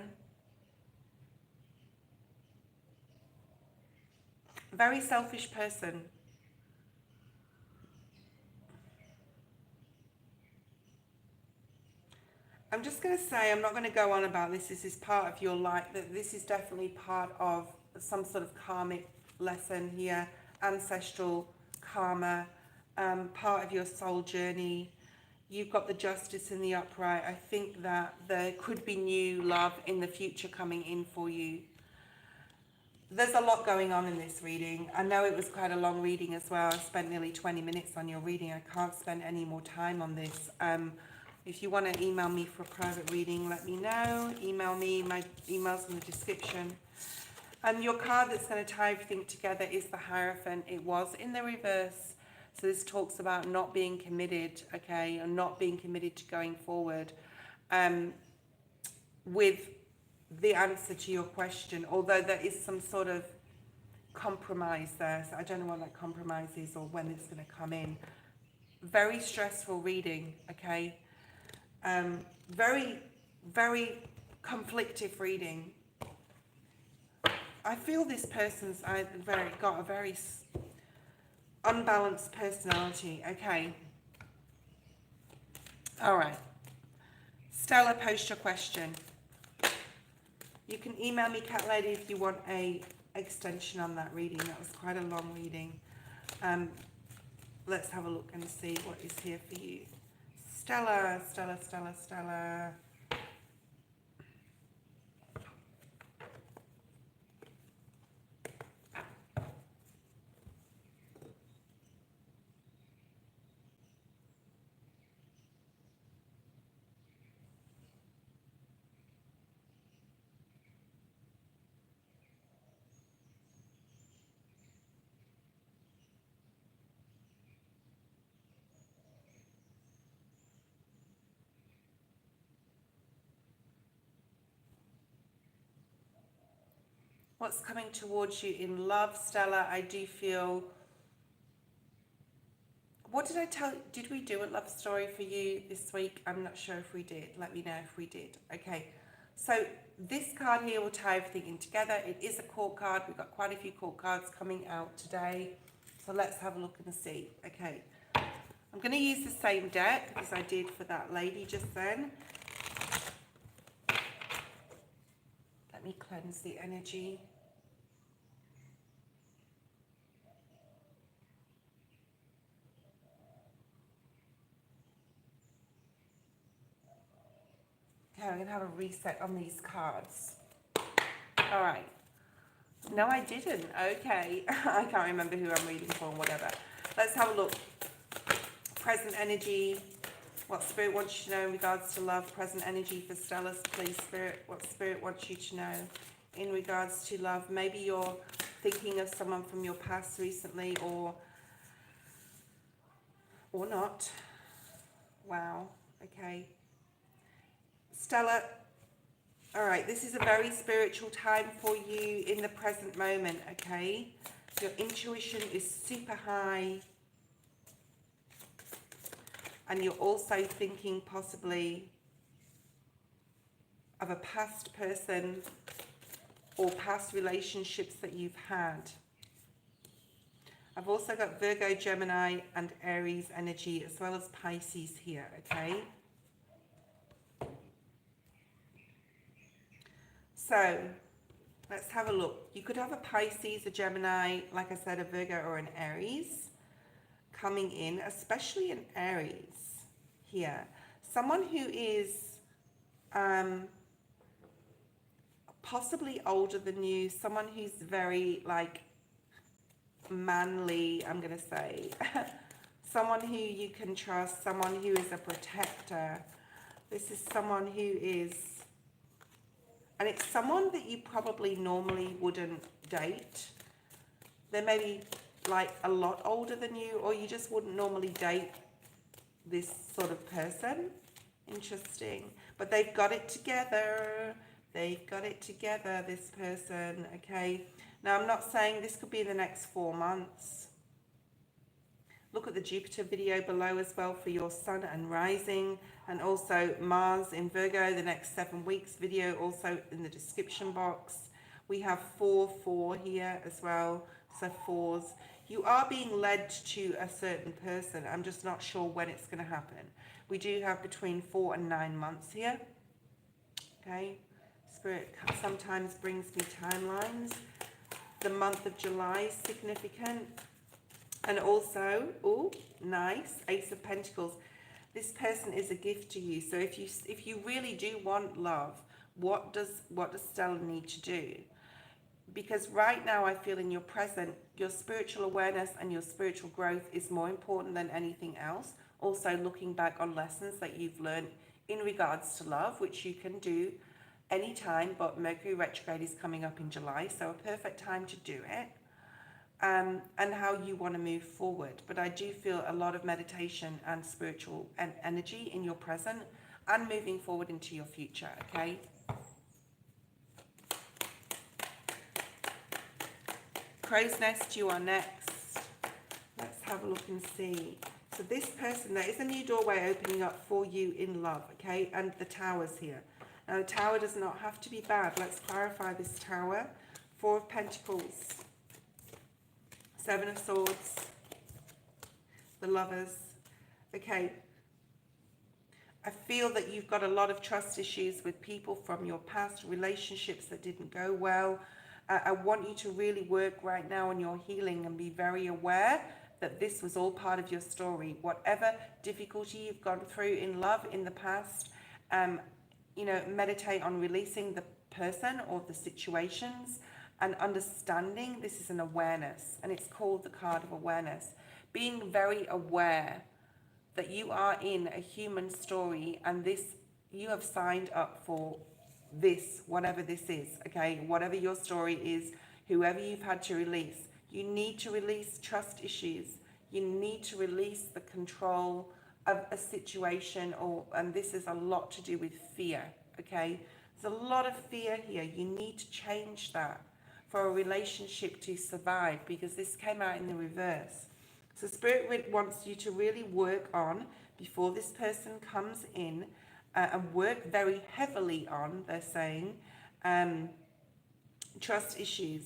Very selfish person. I'm just going to say, I'm not going to go on about this. This is part of your life. This is definitely part of some sort of karmic lesson here. Ancestral karma, part of your soul journey. You've got the Justice in the upright. I think that there could be new love in the future coming in for you. There's a lot going on in this reading. I know it was quite a long reading as well. I spent nearly 20 minutes on your reading. I can't spend any more time on this. If you want to email me for a private reading, let me know. Email me, my email's in the description. And your card that's going to tie everything together is the Hierophant. It was in the reverse. So this talks about not being committed, okay, and not being committed to going forward with the answer to your question, although there is some sort of compromise there. So I don't know what that compromise is or when it's going to come in. Very stressful reading, okay. Very, very conflictive reading. I feel this person's got a very unbalanced personality. Okay. All right. Stella, post your question. You can email me, Cat Lady, if you want a extension on that reading. That was quite a long reading. Let's have a look and see what is here for you. Stella, Stella, Stella, Stella. What's coming towards you in love, Stella? I do feel... What did I tell... Did we do a love story for you this week? I'm not sure if we did. Let me know if we did. Okay. So this card here will tie everything in together. It is a court card. We've got quite a few court cards coming out today. So let's have a look and see. Okay. I'm going to use the same deck as I did for that lady just then. Let me cleanse the energy. Okay, I'm going to have a reset on these cards. All right. No, I didn't. Okay. I can't remember who I'm reading for, whatever. Let's have a look. Present energy. What Spirit wants you to know in regards to love. Present energy for Stella, please, Spirit. What Spirit wants you to know in regards to love. Maybe you're thinking of someone from your past recently, or not. Wow. Okay. Stella, all right, this is a very spiritual time for you in the present moment, okay? Your intuition is super high. And you're also thinking possibly of a past person or past relationships that you've had. I've also got Virgo, Gemini, and Aries energy, as well as Pisces here, okay? So, let's have a look. You could have a Pisces, a Gemini, like I said, a Virgo or an Aries coming in, especially an Aries here. Someone who is possibly older than you, someone who's very, like, manly, I'm going to say. Someone who you can trust, someone who is a protector. This is someone who is... And it's someone that you probably normally wouldn't date. They may be like a lot older than you, or you just wouldn't normally date this sort of person. Interesting. But they've got it together. They've got it together, this person, okay? Now, I'm not saying this could be in the next 4 months. Look at the Jupiter video below as well for your sun and rising, and also Mars in Virgo, the next 7 weeks video also in the description box. We have 4 here as well, so 4s. You are being led to a certain person. I'm just not sure when it's going to happen. We do have between 4 and 9 months here. Okay, Spirit sometimes brings me timelines. The month of July is significant. And also, oh, nice, Ace of Pentacles. This person is a gift to you. So if you really do want love, what does Stella need to do? Because right now I feel in your present, your spiritual awareness and your spiritual growth is more important than anything else. Also looking back on lessons that you've learned in regards to love, which you can do anytime, but Mercury retrograde is coming up in July, so a perfect time to do it. And how you want to move forward. But I do feel a lot of meditation and spiritual energy in your present and moving forward into your future, okay? Crow's Nest, you are next. Let's have a look and see. So this person, there is a new doorway opening up for you in love, okay? And the Tower's here. Now, the Tower does not have to be bad. Let's clarify this Tower. 4 of Pentacles. 7 of Swords, the Lovers. Okay, I feel that you've got a lot of trust issues with people from your past relationships that didn't go well. I want you to really work right now on your healing and be very aware that this was all part of your story. Whatever difficulty you've gone through in love in the past, you know, meditate on releasing the person or the situations and understanding this is an awareness, and it's called the card of awareness. Being very aware that you are in a human story, and this, you have signed up for this, whatever this is, okay? Whatever your story is, whoever you've had to release, you need to release trust issues. You need to release the control of a situation, and this is a lot to do with fear, okay? There's a lot of fear here. You need to change that for a relationship to survive, because this came out in the reverse. So Spirit wants you to really work on, before this person comes in, and work very heavily on, they're saying, trust issues.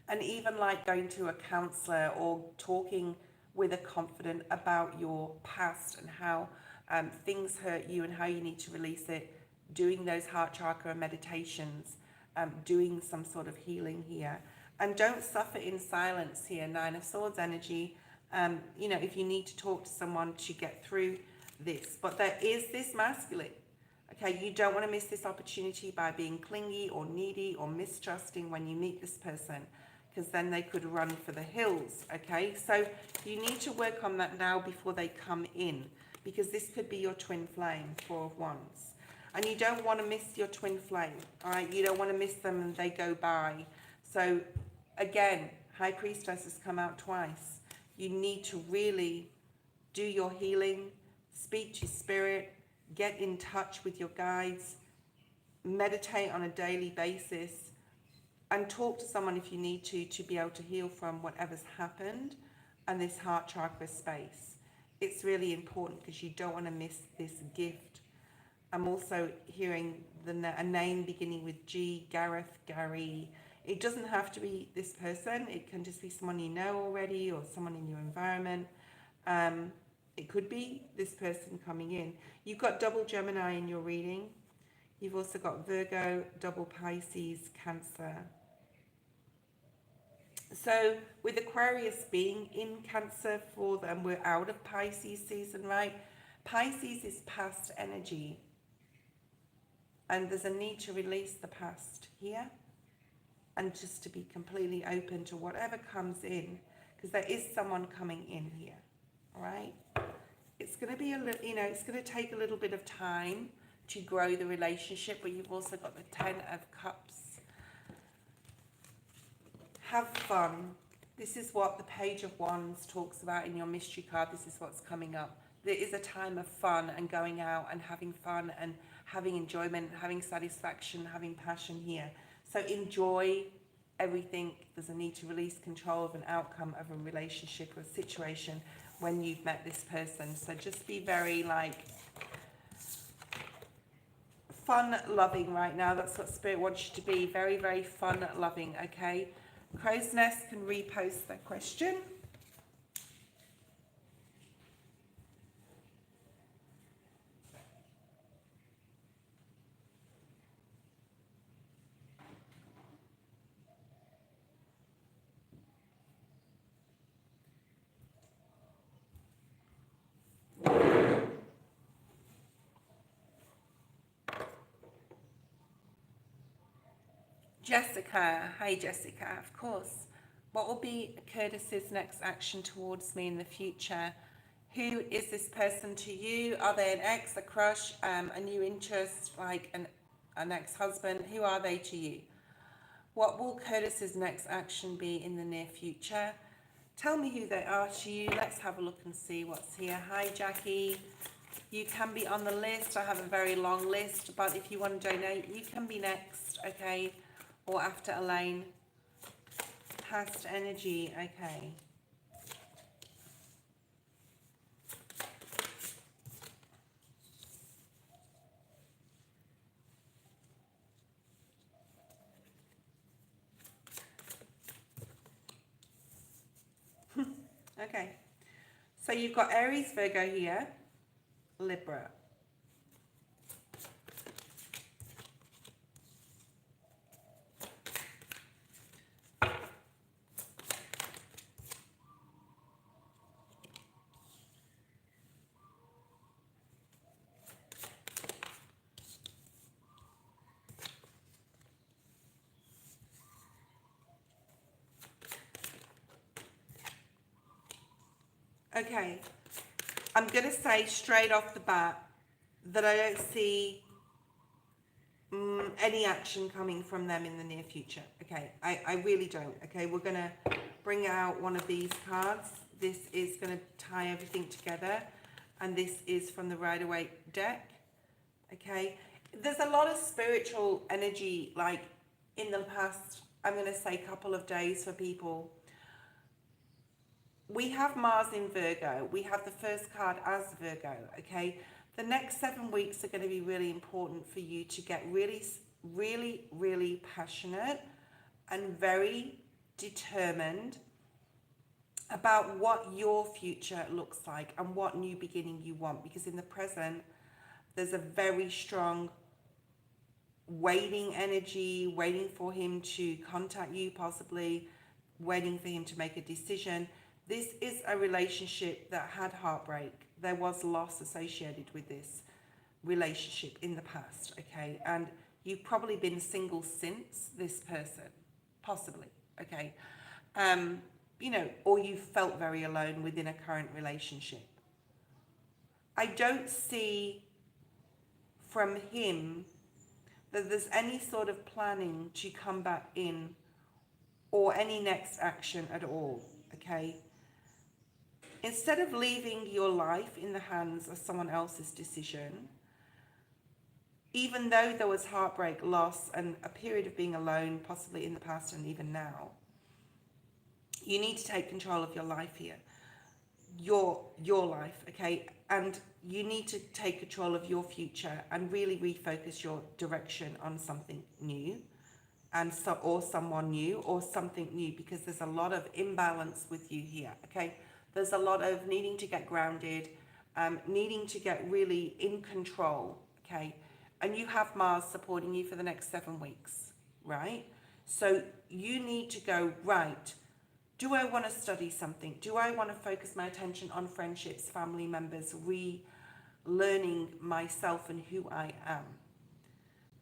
And even like going to a counselor or talking with a confidant about your past and how things hurt you and how you need to release it, doing those heart chakra meditations, doing some sort of healing here. And don't suffer in silence here, Nine of Swords energy. You know, if you need to talk to someone to get through this. But there is this masculine. Okay, you don't want to miss this opportunity by being clingy or needy or mistrusting when you meet this person, because then they could run for the hills. Okay, so you need to work on that now before they come in, because this could be your twin flame, Four of Wands. And you don't want to miss your twin flame, all right? You don't want to miss them and they go by. So again, High Priestess has come out twice. You need to really do your healing, speak to spirit, get in touch with your guides, meditate on a daily basis, and talk to someone if you need to be able to heal from whatever's happened and this heart chakra space. It's really important because you don't want to miss this gift. I'm also hearing a name beginning with G, Gareth, Gary. It doesn't have to be this person. It can just be someone you know already or someone in your environment. It could be this person coming in. You've got double Gemini in your reading. You've also got Virgo, double Pisces, Cancer. So with Aquarius being in Cancer for them, we're out of Pisces season, right? Pisces is past energy. And there's a need to release the past here. And just to be completely open to whatever comes in. Because there is someone coming in here. All right? It's going to be a little, you know, it's going to take a little bit of time to grow the relationship, but you've also got the Ten of Cups. Have fun. This is what the Page of Wands talks about in your mystery card. This is what's coming up. There is a time of fun and going out and having fun and having enjoyment, having satisfaction, having passion here. So enjoy everything. There's a need to release control of an outcome of a relationship or a situation when you've met this person. So just be very like fun loving right now. That's what Spirit wants you to be. Very, very fun loving, okay? Crow's Nest can repost that question. Jessica, hi Jessica, of course. What will be Curtis's next action towards me in the future? Who is this person to you? Are they an ex, a crush, a new interest, like an ex-husband? Who are they to you? What will Curtis's next action be in the near future? Tell me who they are to you. Let's have a look and see what's here. Hi Jackie. You can be on the list. I have a very long list, but if you want to donate, you can be next, okay? Or after Elaine. Past energy, okay. Okay. So you've got Aries, Virgo here, Libra. Okay, I'm going to say straight off the bat that I don't see any action coming from them in the near future. Okay, I really don't. Okay, we're going to bring out one of these cards. This is going to tie everything together, and this is from the Rider-Waite deck. Okay, there's a lot of spiritual energy, like in the past, I'm going to say couple of days for people. We have Mars in Virgo. We have the first card as Virgo. Okay, the next 7 weeks are going to be really important for you to get really passionate and very determined about what your future looks like and what new beginning you want, because in the present there's a very strong waiting energy, waiting for him to contact you, possibly waiting for him to make a decision. This is a relationship that had heartbreak. There was loss associated with this relationship in the past, okay? And you've probably been single since this person, possibly, okay? You know, or you felt very alone within a current relationship. I don't see from him that there's any sort of planning to come back in or any next action at all, okay? Instead of leaving your life in the hands of someone else's decision, even though there was heartbreak, loss, and a period of being alone, possibly in the past and even now, you need to take control of your life here, your life, okay? And you need to take control of your future and really refocus your direction on something new, and or someone new or something new, because there's a lot of imbalance with you here, okay? There's a lot of needing to get grounded, needing to get really in control, okay? And you have Mars supporting you for the next 7 weeks, right? So you need to go, right, do I want to study something? Do I want to focus my attention on friendships, family members, relearning myself and who I am?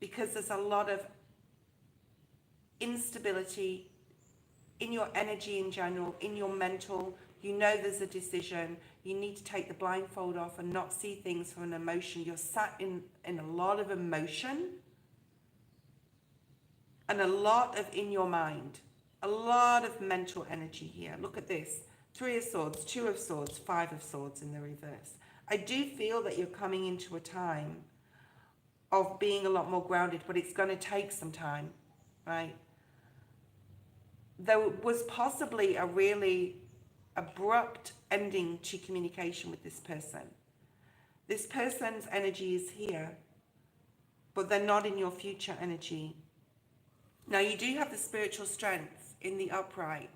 Because there's a lot of instability in your energy in general, in your mental. You know there's a decision. You need to take the blindfold off and not see things from an emotion. You're sat in a lot of emotion and a lot of in your mind. A lot of mental energy here. Look at this. 3 of Swords, 2 of Swords, 5 of Swords in the reverse. I do feel that you're coming into a time of being a lot more grounded, but it's going to take some time, right? There was possibly a really abrupt ending to communication with this person. This person's energy is here, but they're not in your future energy. Now, you do have the spiritual strength in the upright.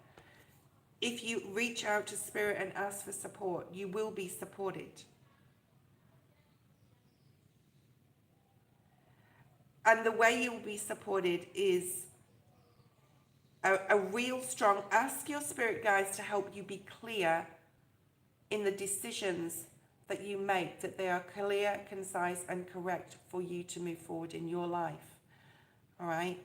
If you reach out to spirit and ask for support, you will be supported. And the way you will be supported is a real strong, ask your spirit guides to help you be clear in the decisions that you make, that they are clear, concise, and correct for you to move forward in your life. All right?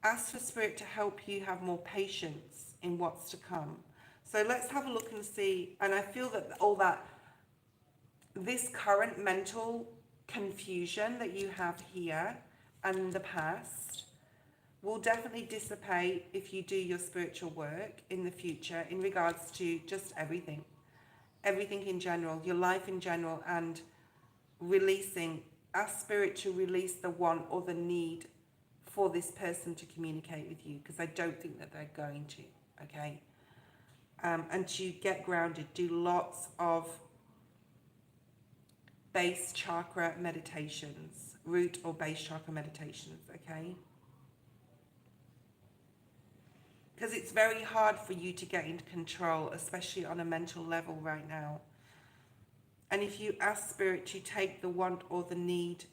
Ask for spirit to help you have more patience in what's to come. So let's have a look and see. And I feel that this current mental confusion that you have here and in the past will definitely dissipate if you do your spiritual work in the future in regards to just everything in general, your life in general, and releasing. Ask spirit to release the want or the need for this person to communicate with you, because I don't think that they're going to, okay? And to get grounded, do lots of base chakra meditations, root or base chakra meditations, okay? Because it's very hard for you to get into control, especially on a mental level right now. And if you ask spirit to take the want or the need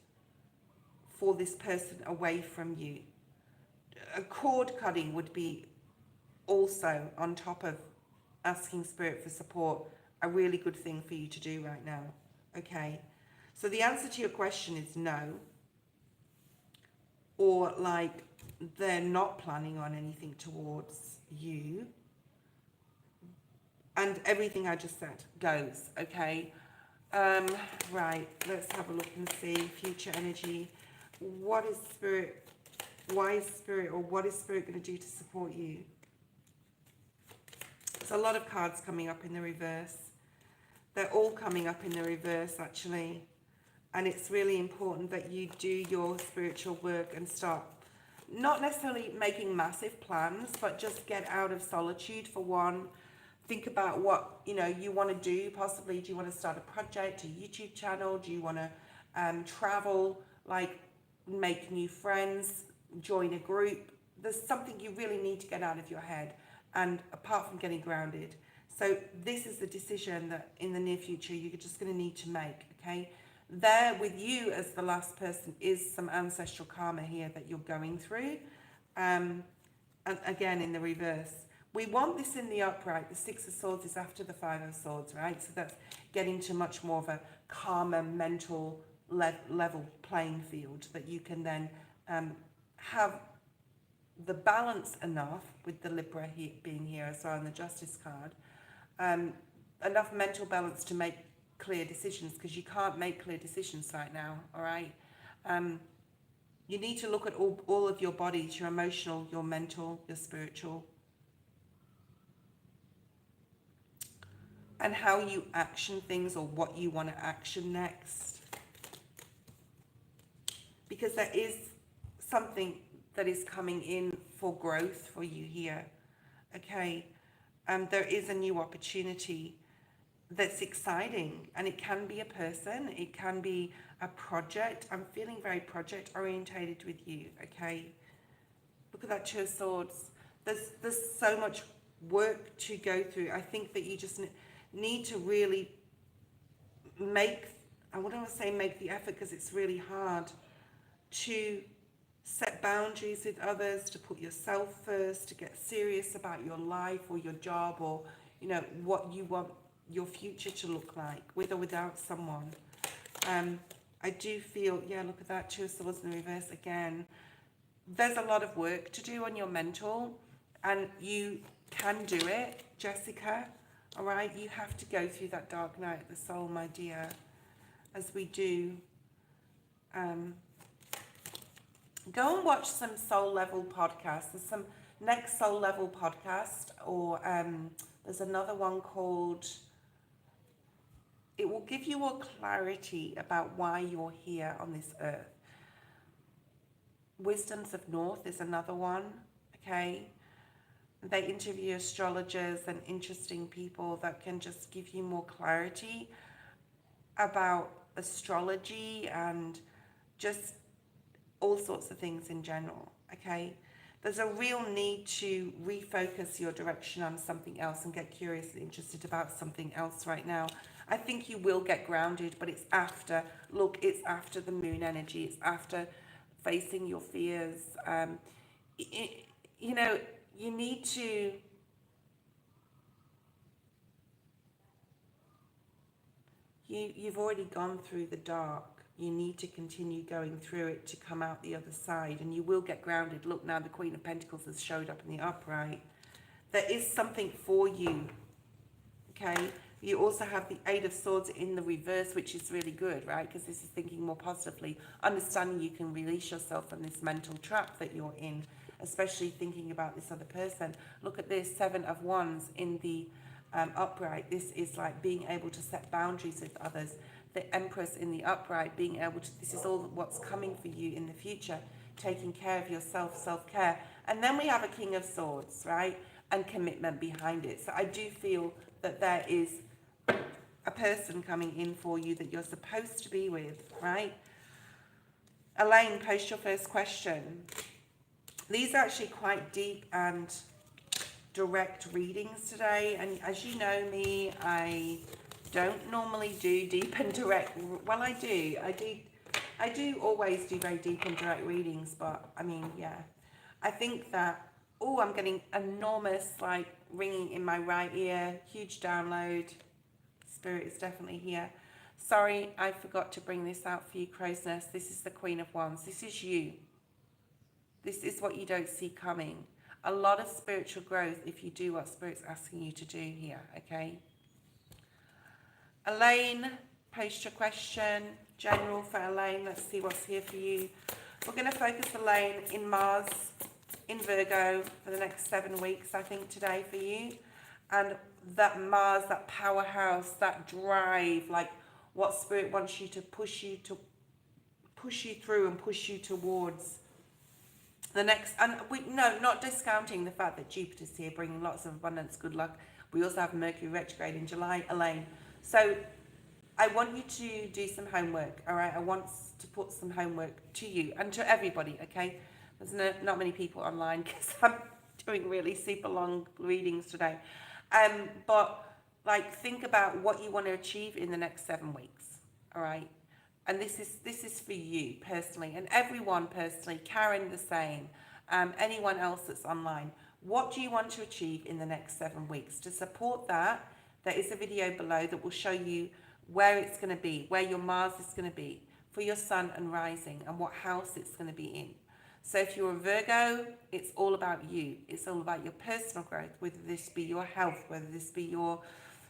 for this person away from you, a cord cutting would be also, on top of asking spirit for support, a really good thing for you to do right now, okay? So the answer to your question is no, or like they're not planning on anything towards you. And everything I just said goes, okay? Right, let's have a look and see. Future energy. What is Spirit, why is Spirit, or what is Spirit going to do to support you? There's a lot of cards coming up in the reverse. They're all coming up in the reverse, actually. And it's really important that you do your spiritual work and start not necessarily making massive plans, but just get out of solitude for one. Think about what, you know, you want to do. Possibly, do you want to start a project, a YouTube channel? Do you want to travel, like make new friends, join a group? There's something you really need to get out of your head. And apart from getting grounded. So this is the decision that in the near future you're just going to need to make, okay? There with you as the last person is some ancestral karma here that you're going through. And again, in the reverse. We want this in the upright. The Six of Swords is after the Five of Swords, right? So that's getting to much more of a calmer mental level playing field that you can then have the balance enough with the Libra being here as well, and the Justice card, enough mental balance to make clear decisions, because you can't make clear decisions right now, all right? You need to look at all of your bodies, your emotional, your mental, your spiritual, and how you action things or what you want to action next. Because there is something that is coming in for growth for you here, okay? There is a new opportunity that's exciting, and it can be a person, it can be a project. I'm feeling very project orientated with you, okay? Look at that Two of Swords. There's so much work to go through. I think that you just need to really make, I wouldn't want to say make the effort, because it's really hard to set boundaries with others, to put yourself first, to get serious about your life or your job, or, you know, what you want your future to look like, with or without someone. I do feel, yeah, look at that, Two of Swords in the reverse again. There's a lot of work to do on your mental, and you can do it, Jessica, all right? You have to go through that dark night of the soul, my dear, as we do. Go and watch some soul level podcasts. There's some next soul level podcast, or there's another one called, it will give you more clarity about why you're here on this earth. Wisdoms of North is another one, okay? They interview astrologers and interesting people that can just give you more clarity about astrology and just all sorts of things in general, okay? There's a real need to refocus your direction on something else and get curious and interested about something else right now. I think you will get grounded, but it's after, look, it's after the moon energy. It's after facing your fears. You know, you need to, you've already gone through the dark. You need to continue going through it to come out the other side, and you will get grounded. Look, now the Queen of Pentacles has showed up in the upright. There is something for you, okay? You also have the Eight of Swords in the reverse, which is really good, right? Because this is thinking more positively, understanding you can release yourself from this mental trap that you're in, especially thinking about this other person. Look at this, Seven of Wands in the upright. This is like being able to set boundaries with others. The Empress in the upright, being able to, this is all what's coming for you in the future, taking care of yourself, self-care. And then we have a King of Swords, right? And commitment behind it. So I do feel that there is a person coming in for you that you're supposed to be with, right? Elaine, post your first question. These are actually quite deep and direct readings today. And as you know me, I don't normally do deep and direct. Well, I do always do very deep and direct readings, but I mean, yeah. I think that, oh, I'm getting enormous, like, ringing in my right ear, huge download. Spirit is definitely here. Sorry, I forgot to bring this out for you, Crow's Nest. This is the Queen of Wands. This is you. This is what you don't see coming. A lot of spiritual growth if you do what Spirit's asking you to do here, okay? Elaine, post your question. General for Elaine. Let's see what's here for you. We're going to focus, Elaine, in Mars, in Virgo, for the next 7 weeks, I think, today for you. And that Mars, that powerhouse, that drive, like what Spirit wants you to push you through and push you towards the next. And no, not discounting the fact that Jupiter's here, bringing lots of abundance, good luck. We also have Mercury retrograde in July, Elaine. So I want you to do some homework, all right? I want to put some homework to you and to everybody, okay? There's not many people online because I'm doing really super long readings today. But like, think about what you want to achieve in the next 7 weeks, all right? And this is for you personally, and everyone personally. Karen the same. Anyone else that's online. What do you want to achieve in the next 7 weeks? To support that, there is a video below that will show you where it's going to be, where your Mars is going to be for your Sun and Rising, and what house it's going to be in. So if you're a Virgo, it's all about you. It's all about your personal growth, whether this be your health, whether this be your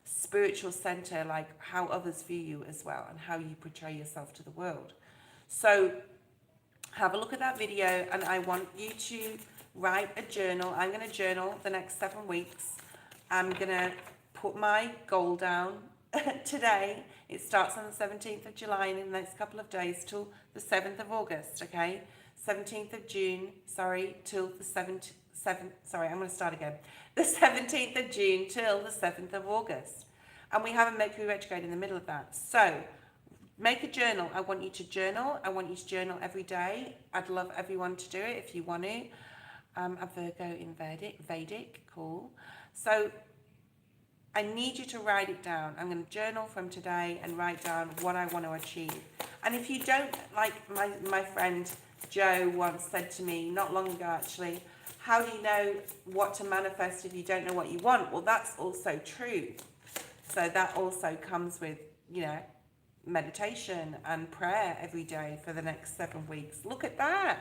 spiritual center, like how others view you as well, and how you portray yourself to the world. So have a look at that video, and I want you to write a journal. I'm going to journal the next 7 weeks. I'm going to put my goal down today. It starts on the 17th of July in the next couple of days till the 7th of August, okay? 17th of June, till the 7th, I'm going to start again. The 17th of June till the 7th of August. And we have a Mercury retrograde in the middle of that. So make a journal. I want you to journal. I want you to journal every day. I'd love everyone to do it if you want to. A Virgo in Vedic, cool. So I need you to write it down. I'm going to journal from today and write down what I want to achieve. And if you don't, like my friend Joe once said to me, not long ago actually, how do you know what to manifest if you don't know what you want? Well, that's also true. So that also comes with, meditation and prayer every day for the next 7 weeks. Look at that.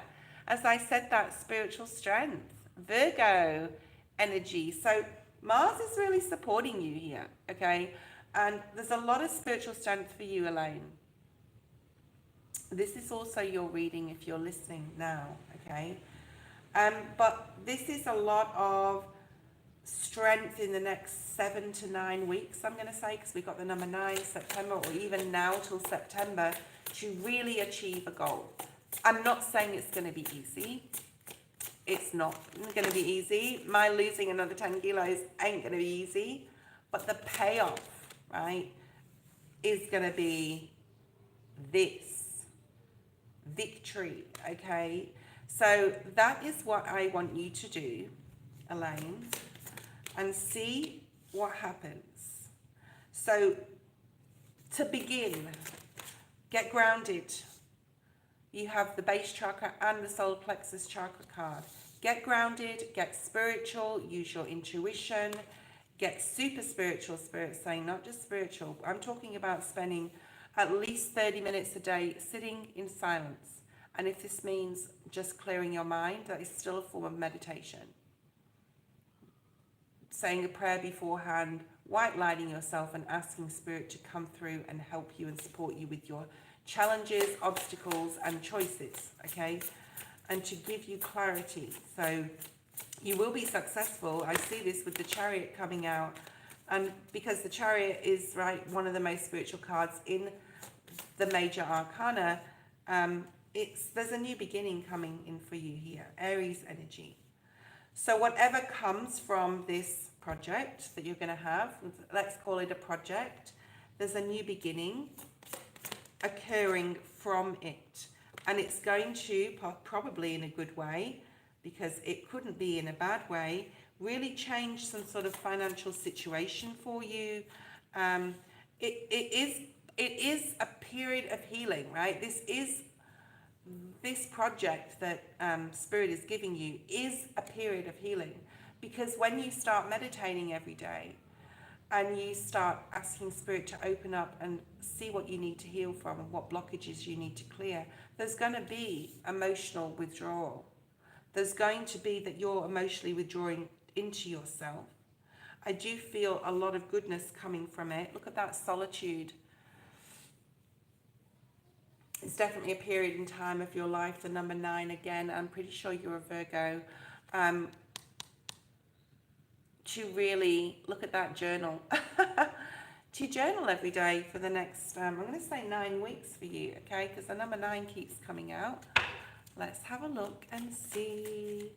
As I said, that spiritual strength, Virgo energy. So Mars is really supporting you here, okay? And there's a lot of spiritual strength for you, Elaine. This is also your reading if you're listening now, okay? But this is a lot of strength in the next 7 to 9 weeks, I'm going to say, because we've got the number 9, September, or even now till September, to really achieve a goal. I'm not saying it's going to be easy. It's not going to be easy. My losing another 10 kilos ain't going to be easy. But the payoff, right, is going to be this victory, okay? So that is what I want you to do, Elaine, and see what happens. So to begin, get grounded. You have the base chakra and the solar plexus chakra card. Get grounded, get spiritual, use your intuition, get super spiritual, Spirit saying, not just spiritual. I'm talking about spending at least 30 minutes a day sitting in silence. And if this means just clearing your mind, that is still a form of meditation. Saying a prayer beforehand, white lighting yourself and asking Spirit to come through and help you and support you with your challenges, obstacles and choices, okay? And to give you clarity. So you will be successful. I see this with the Chariot coming out, and because the Chariot is, right, one of the most spiritual cards in the major arcana, there's a new beginning coming in for you here, Aries energy. So whatever comes from this project that you're going to have, let's call it a project, there's a new beginning occurring from it. And it's going to, probably in a good way, because it couldn't be in a bad way, really change some sort of financial situation for you. It is a period of healing, right? This project that Spirit is giving you is a period of healing, because when you start meditating every day and you start asking Spirit to open up and see what you need to heal from and what blockages you need to clear, there's going to be emotional withdrawal. There's going to be that you're emotionally withdrawing into yourself. I do feel a lot of goodness coming from it. Look at that solitude. It's definitely a period in time of your life. The number 9 again, I'm pretty sure you're a Virgo. To really look at that journal. To journal every day for the next, I'm going to say 9 weeks for you, okay? Because the number 9 keeps coming out. Let's have a look and see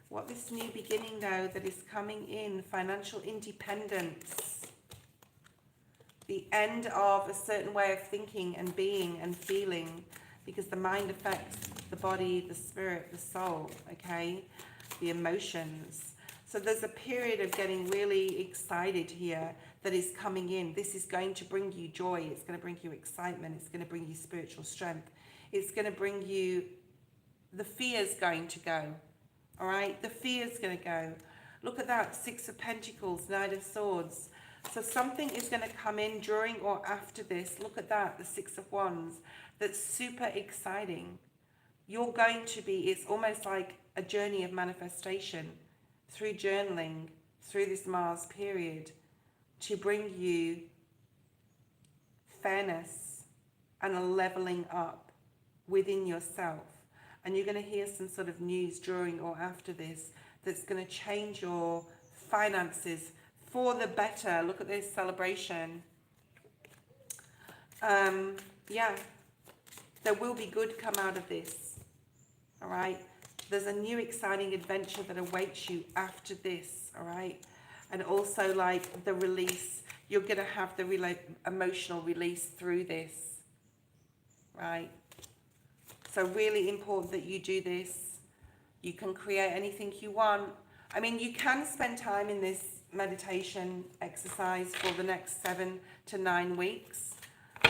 what this new beginning, though, that is coming in. Financial independence. The end of a certain way of thinking and being and feeling, because the mind affects the body, the spirit, the soul, okay? The emotions. So there's a period of getting really excited here that is coming in. This is going to bring you joy. It's going to bring you excitement. It's going to bring you spiritual strength. It's going to bring you, the fear's going to go. All right? The fear's going to go. Look at that. 6 of Pentacles, Knight of Swords. So something is going to come in during or after this. Look at that. The 6 of Wands. That's super exciting. You're going to be, it's almost like a journey of manifestation through journaling, through this Mars period, to bring you fairness and a leveling up within yourself. And you're going to hear some sort of news during or after this that's going to change your finances for the better. Look at this celebration. Yeah, there will be good come out of this. All right. There's a new exciting adventure that awaits you after this, all right? And also, like, the release, you're going to have the emotional release through this, right? So really important that you do this. You can create anything you want. I mean, you can spend time in this meditation exercise for the next 7 to 9 weeks.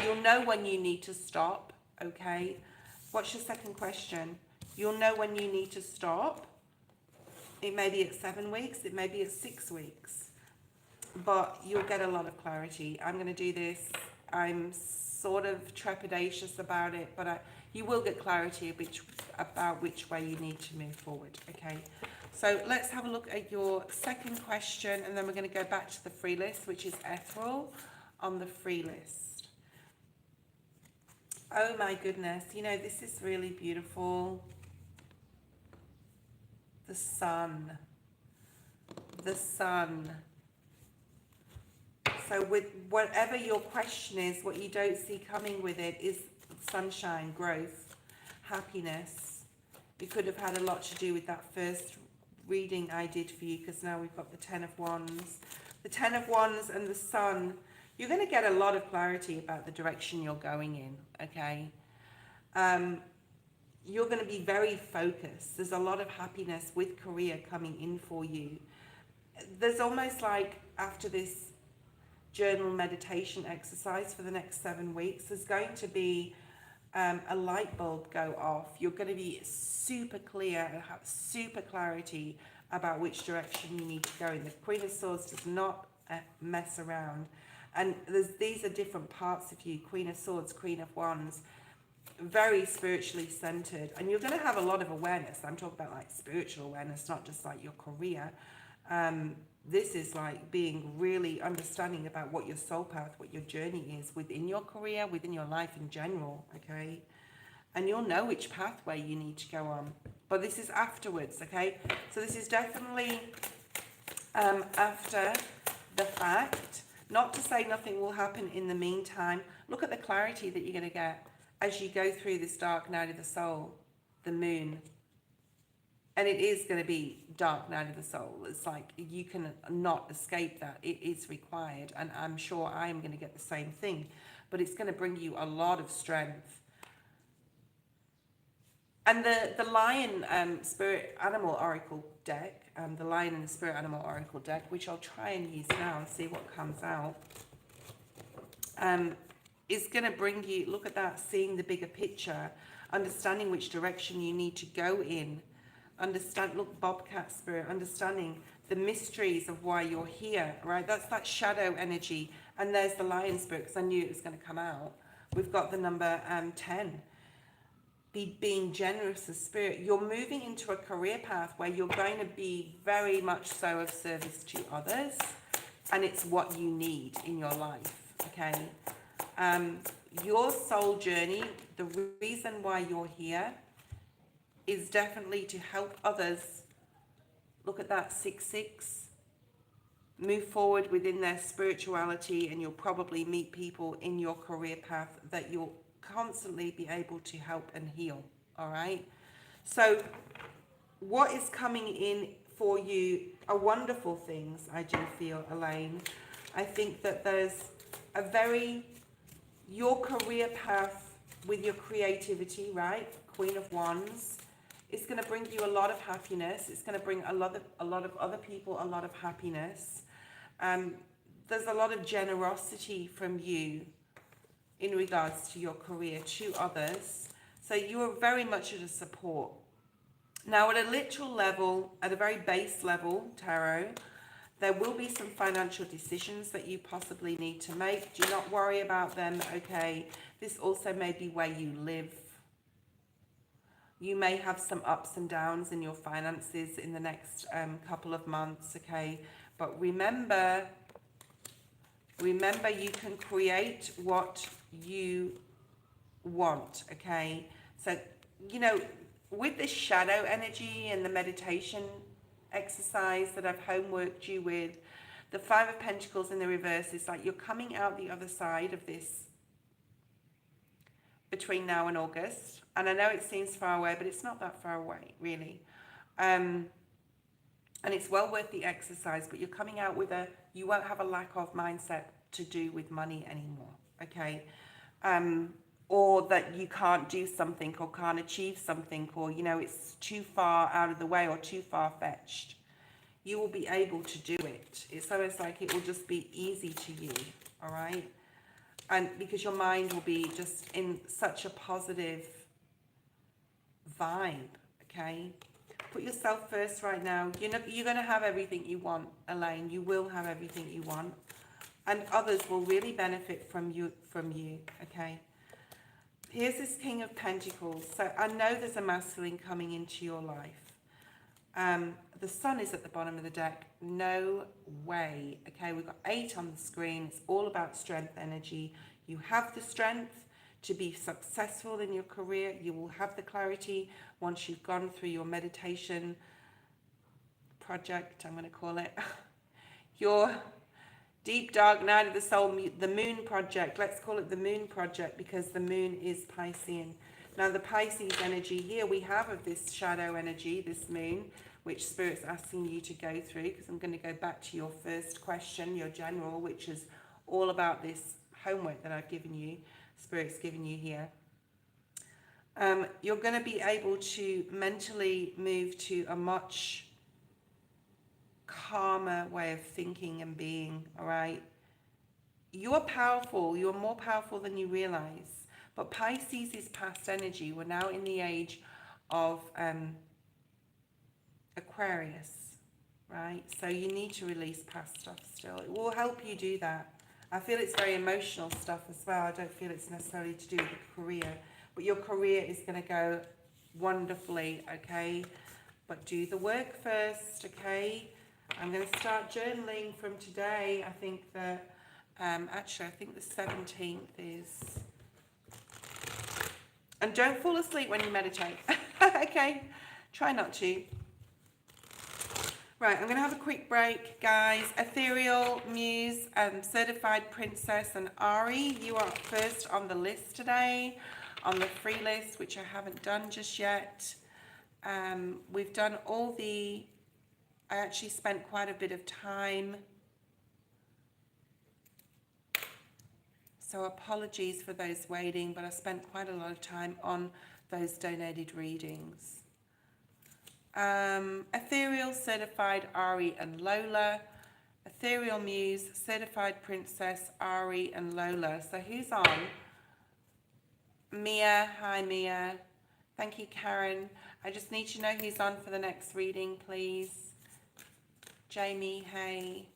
You'll know when you need to stop, okay? What's your second question? You'll know when you need to stop. It may be at 7 weeks, it may be at 6 weeks, but you'll get a lot of clarity. I'm going to do this. I'm sort of trepidatious about it, but you will get clarity about which way you need to move forward, okay? So let's have a look at your second question, and then we're going to go back to the free list, which is Ethereal on the free list. Oh my goodness, you know, this is really beautiful. The sun. The sun. So with whatever your question is, what you don't see coming with it is sunshine, growth, happiness. It could have had a lot to do with that first reading I did for you, because now we've got the 10 of Wands. The 10 of Wands and the sun. You're going to get a lot of clarity about the direction you're going in, okay? You're going to be very focused. There's a lot of happiness with career coming in for you. There's almost like after this journal meditation exercise for the next 7 weeks, there's going to be a light bulb go off. You're going to be super clear and have super clarity about which direction you need to go in. The Queen of Swords does not mess around. And these are different parts of you. Queen of Swords, Queen of Wands. Very spiritually centered, and you're going to have a lot of awareness. I'm talking about like spiritual awareness, not just like your career. This is like being really understanding about what your soul path, what your journey is within your career, within your life in general, okay? And you'll know which pathway you need to go on, but this is afterwards, okay? So this is definitely after the fact. Not to say nothing will happen in the meantime. Look at the clarity that you're going to get as you go through this dark night of the soul, the moon. And it is going to be dark night of the soul. It's like you can not escape that. It is required. And I'm sure I am going to get the same thing. But it's going to bring you a lot of strength. And the Lion Spirit Animal Oracle deck, the Lion and the Spirit Animal Oracle deck, which I'll try and use now and see what comes out, is going to bring you, look at that, seeing the bigger picture, understanding which direction you need to go in, look, Bobcat Spirit, understanding the mysteries of why you're here, right? That's that shadow energy. And there's the Lion Spirit, because I knew it was going to come out. We've got the number 10. be being generous as spirit. You're moving into a career path where you're going to be very much so of service to others, and it's what you need in your life, okay? Your soul journey, the reason why you're here is definitely to help others. Look at that 6-6. Move forward within their spirituality, and you'll probably meet people in your career path that you'll constantly be able to help and heal. All right. So what is coming in for you are wonderful things, I do feel, Elaine. I think that there's your career path with your creativity, right? Queen of Wands. It's going to bring you a lot of happiness. It's going to bring a lot of other people a lot of happiness. There's a lot of generosity from you in regards to your career to others. So you are very much at a support. Now, at a literal level, at a very base level, tarot, there will be some financial decisions that you possibly need to make. Do not worry about them, okay? This also may be where you live. You may have some ups and downs in your finances in the next couple of months, okay? But remember you can create what you want, okay? So, you know, with this shadow energy and the meditation exercise that I've homeworked you with, the Five of Pentacles in the reverse is like you're coming out the other side of this between now and August. And I know it seems far away, but it's not that far away, really. And it's well worth the exercise, but you're coming out with you won't have a lack of mindset to do with money anymore, okay? Or that you can't do something or can't achieve something, or, you know, it's too far out of the way or too far-fetched. You will be able to do it. It's almost like it will just be easy to you, all right? And because your mind will be just in such a positive vibe, okay? Put yourself first right now. You're going to have everything you want, Elaine. You will have everything you want. And others will really benefit from you, okay? Here's this King of Pentacles. So I know there's a masculine coming into your life. The Sun is at the bottom of the deck. No way. Okay, we've got 8 on the screen. It's all about strength energy. You have the strength to be successful in your career. You will have the clarity once you've gone through your meditation project, I'm going to call it. Your deep dark night of the soul, the moon project. Let's call it the moon project because the moon is Piscean. Now the Pisces energy here we have of this shadow energy, this moon, which Spirit's asking you to go through, because I'm going to go back to your first question, your general, which is all about this homework that I've given you, Spirit's given you here. You're going to be able to mentally move to a much calmer way of thinking and being, all right? You're powerful. You're more powerful than you realize. But Pisces is past energy. We're now in the age of Aquarius, right? So you need to release past stuff still. It will help you do that. I feel it's very emotional stuff as well. I don't feel it's necessarily to do with your career. But your career is going to go wonderfully, okay? But do the work first, okay? I'm going to start journaling from today. I think that, actually, I think the 17th is... And don't fall asleep when you meditate, okay? Try not to. Right, I'm going to have a quick break, guys. Ethereal Muse, Certified Princess and Ari, you are first on the list today, on the free list, which I haven't done just yet. We've done all the... I actually spent quite a bit of time. So apologies for those waiting, but I spent quite a lot of time on those donated readings. Ethereal, Certified, Ari and Lola. Ethereal Muse, Certified Princess, Ari and Lola. So who's on? Mia, hi Mia. Thank you, Karen. I just need to know who's on for the next reading, please. Jamie, hey.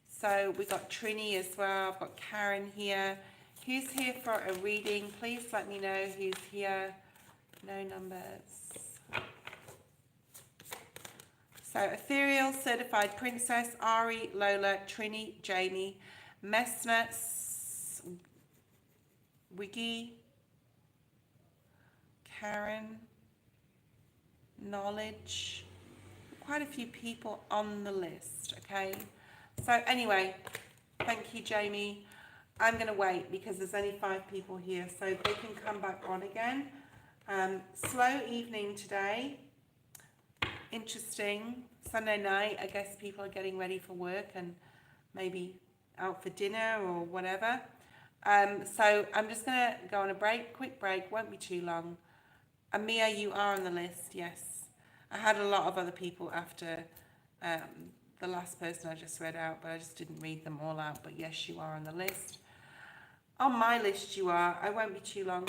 So we've got Trini as well. I've got Karen here. Who's here for a reading? Please let me know who's here No numbers. So Ethereal, Certified Princess, Ari, Lola, Trini, Jamie, Messner, Wiggy, Karen, Knowledge. Quite a few people on the list, okay? So anyway, thank you, Jamie. I'm going to wait because there's only 5 people here, so they can come back on again. Slow evening today. Interesting. Sunday night, I guess people are getting ready for work and maybe out for dinner or whatever. So I'm just going to go on a break, quick break, won't be too long. Amia, you are on the list, yes. I had a lot of other people after the last person I just read out, but I just didn't read them all out. But yes, you are on the list. On my list you are. I won't be too long.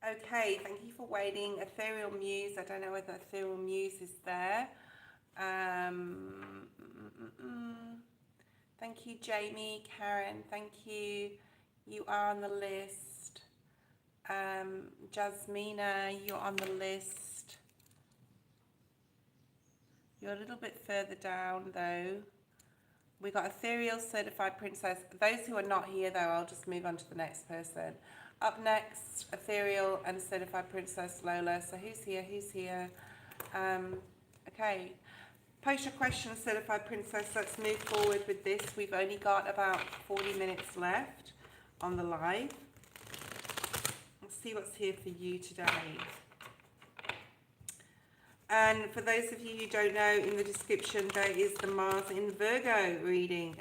Okay, thank you for waiting. Ethereal Muse, I don't know whether Ethereal Muse is there. Thank you, Jamie, Karen, thank you. You are on the list. Jasmina, you're on the list. You're a little bit further down though. We got Ethereal Certified Princess. Those who are not here though, I'll just move on to the next person. Up next, Ethereal and Certified Princess Lola. So who's here? Who's here? Okay. Post your questions, Certified Princess. Let's move forward with this. We've only got about 40 minutes left on the live. Let's see what's here for you today. And for those of you who don't know, in the description there is the Mars in Virgo reading,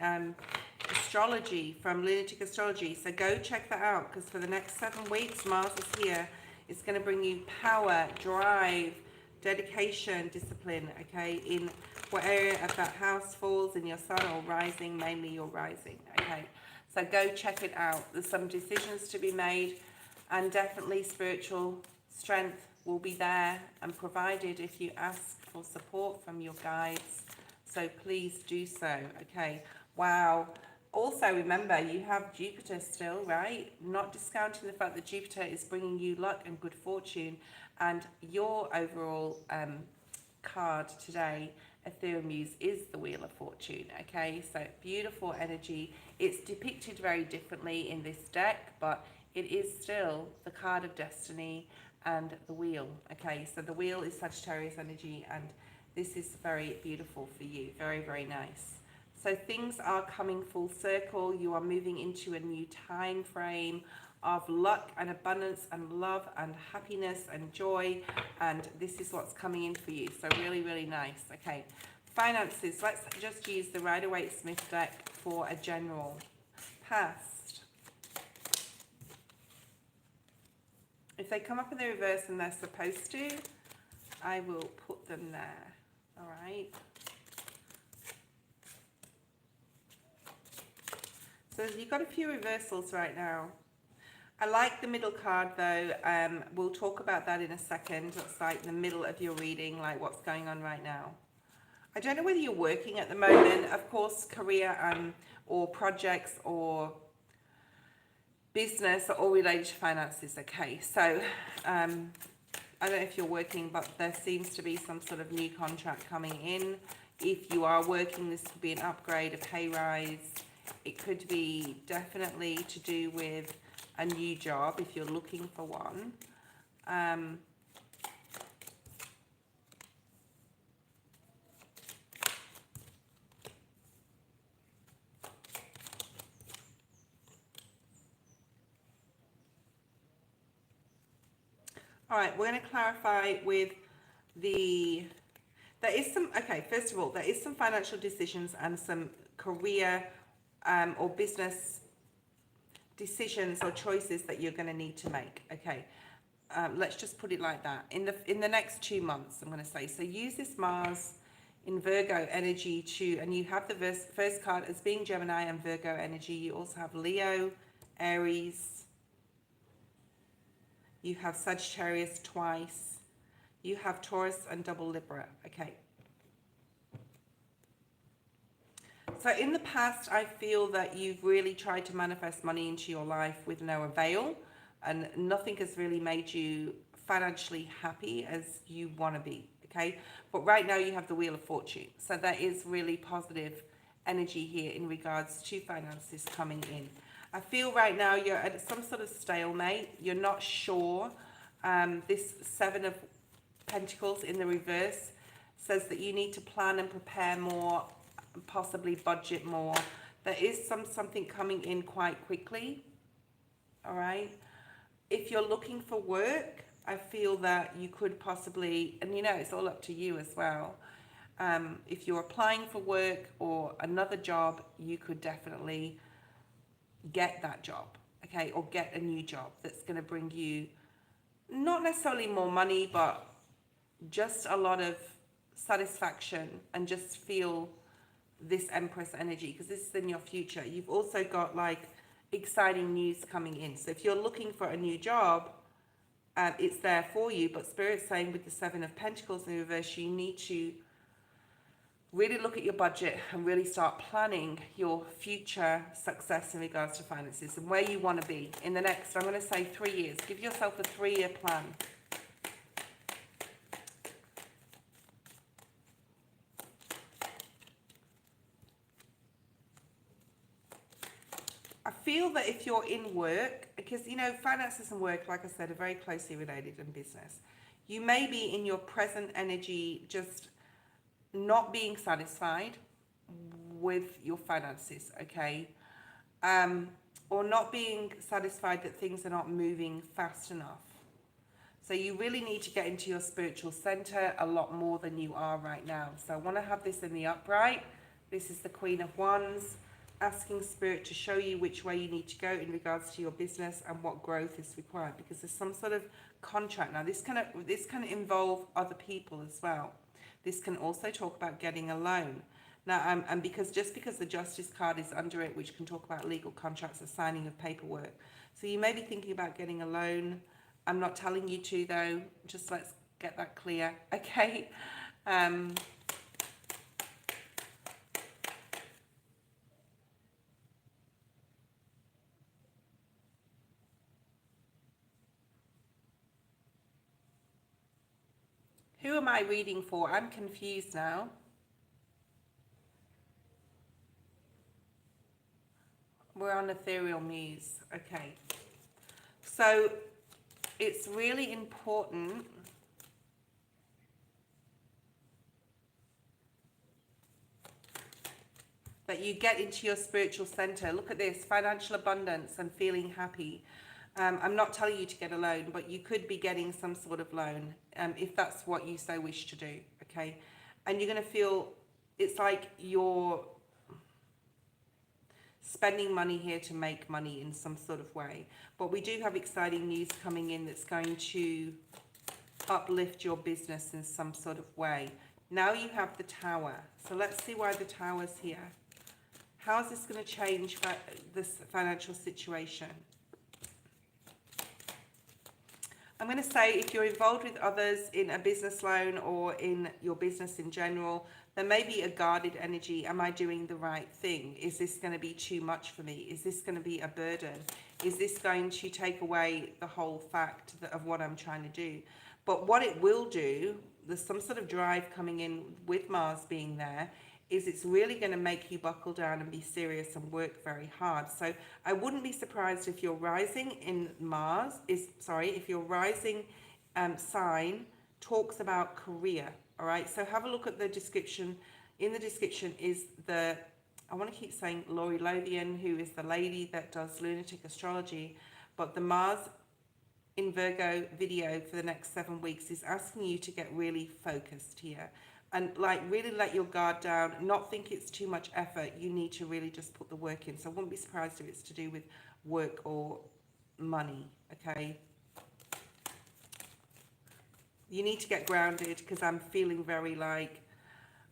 astrology from Lunatic Astrology. So go check that out, because for the next 7 weeks, Mars is here. It's going to bring you power, drive, dedication, discipline, okay, in what area of that house falls in your sun or rising, mainly your rising, okay. So go check it out. There's some decisions to be made, and definitely spiritual strength will be there and provided if you ask for support from your guides. So please do so, okay. Wow. Also remember, you have Jupiter still, right? Not discounting the fact that Jupiter is bringing you luck and good fortune, and your overall card today, Ethereal Muse, is the Wheel of Fortune, okay? So beautiful energy. It's depicted very differently in this deck, but it is still the card of destiny and the wheel, okay? So the wheel is Sagittarius energy, and this is very beautiful for you. Very, very nice. So things are coming full circle. You are moving into a new time frame of luck and abundance and love and happiness and joy, and this is what's coming in for you. So really, really nice. Okay, finances. Let's just use the Rider-Waite-Smith deck for a general. Past. If they come up in the reverse and they're supposed to, I will put them there. All right. So you've got a few reversals right now. I like the middle card though. We'll talk about that in a second. It's like the middle of your reading, like what's going on right now. I don't know whether you're working at the moment. Of course, career or projects or business are all related to finances. Okay, so I don't know if you're working, but there seems to be some sort of new contract coming in. If you are working, this could be an upgrade, a pay rise. It could be definitely to do with a new job if you're looking for one. All right, we're going to clarify with the, first of all, there is some financial decisions and some career or business decisions or choices that you're going to need to make. Okay, let's just put it like that. In the next 2 months, I'm going to say. So use this Mars in Virgo energy and you have the first card as being Gemini and Virgo energy. You also have Leo, Aries. You have Sagittarius twice. You have Taurus and double Libra. Okay. So in the past, I feel that you've really tried to manifest money into your life with no avail, and nothing has really made you financially happy as you want to be, okay? But right now you have the Wheel of Fortune. So there is really positive energy here in regards to finances coming in. I feel right now you're at some sort of stalemate. You're not sure. This Seven of Pentacles in the reverse says that you need to plan and prepare more, possibly budget more. There is something coming in quite quickly. All right. If you're looking for work, I feel that you could possibly, and you know, it's all up to you as well. If you're applying for work or another job, you could definitely get that job, okay, or get a new job that's going to bring you not necessarily more money, but just a lot of satisfaction, and just feel this Empress energy, because this is in your future. You've also got like exciting news coming in. So if you're looking for a new job, it's there for you. But Spirit's saying with the Seven of Pentacles in reverse, you need to really look at your budget and really start planning your future success in regards to finances and where you want to be in the next, I'm going to say 3 years. Give yourself a 3-year plan. I feel that if you're in work, because, you know, finances and work, like I said, are very closely related in business. You may be in your present energy just not being satisfied with your finances, okay? Or not being satisfied that things are not moving fast enough. So you really need to get into your spiritual center a lot more than you are right now. So I want to have this in the upright. This is the Queen of Wands, asking Spirit to show you which way you need to go in regards to your business and what growth is required, because there's some sort of contract. Now this can involve other people as well. This can also talk about getting a loan. Now, and because the Justice card is under it, which can talk about legal contracts or signing of paperwork. So you may be thinking about getting a loan. I'm not telling you to, though. Just let's get that clear, okay? Who am I reading for? I'm confused now. We're on Ethereal Muse. Okay. So it's really important that you get into your spiritual center. Look at this, financial abundance and feeling happy. I'm not telling you to get a loan, but you could be getting some sort of loan if that's what you so wish to do, okay? And you're going to feel, it's like you're spending money here to make money in some sort of way. But we do have exciting news coming in that's going to uplift your business in some sort of way. Now you have the Tower. So let's see why the Tower's here. How is this going to change this financial situation? I'm going to say if you're involved with others in a business loan or in your business in general, there may be a guarded energy. Am I doing the right thing? Is this going to be too much for me? Is this going to be a burden? Is this going to take away the whole fact of what I'm trying to do? But what it will do, there's some sort of drive coming in with Mars being there, is it's really going to make you buckle down and be serious and work very hard. So I wouldn't be surprised if your rising in Mars if your rising sign talks about career, all right? So have a look at the description. In the description is I want to keep saying Laurie Lothian, who is the lady that does lunatic astrology, but the Mars in Virgo video for the next 7 weeks is asking you to get really focused here. And like really let your guard down, not think it's too much effort. You need to really just put the work in. So I wouldn't be surprised if it's to do with work or money, okay? You need to get grounded because I'm feeling very like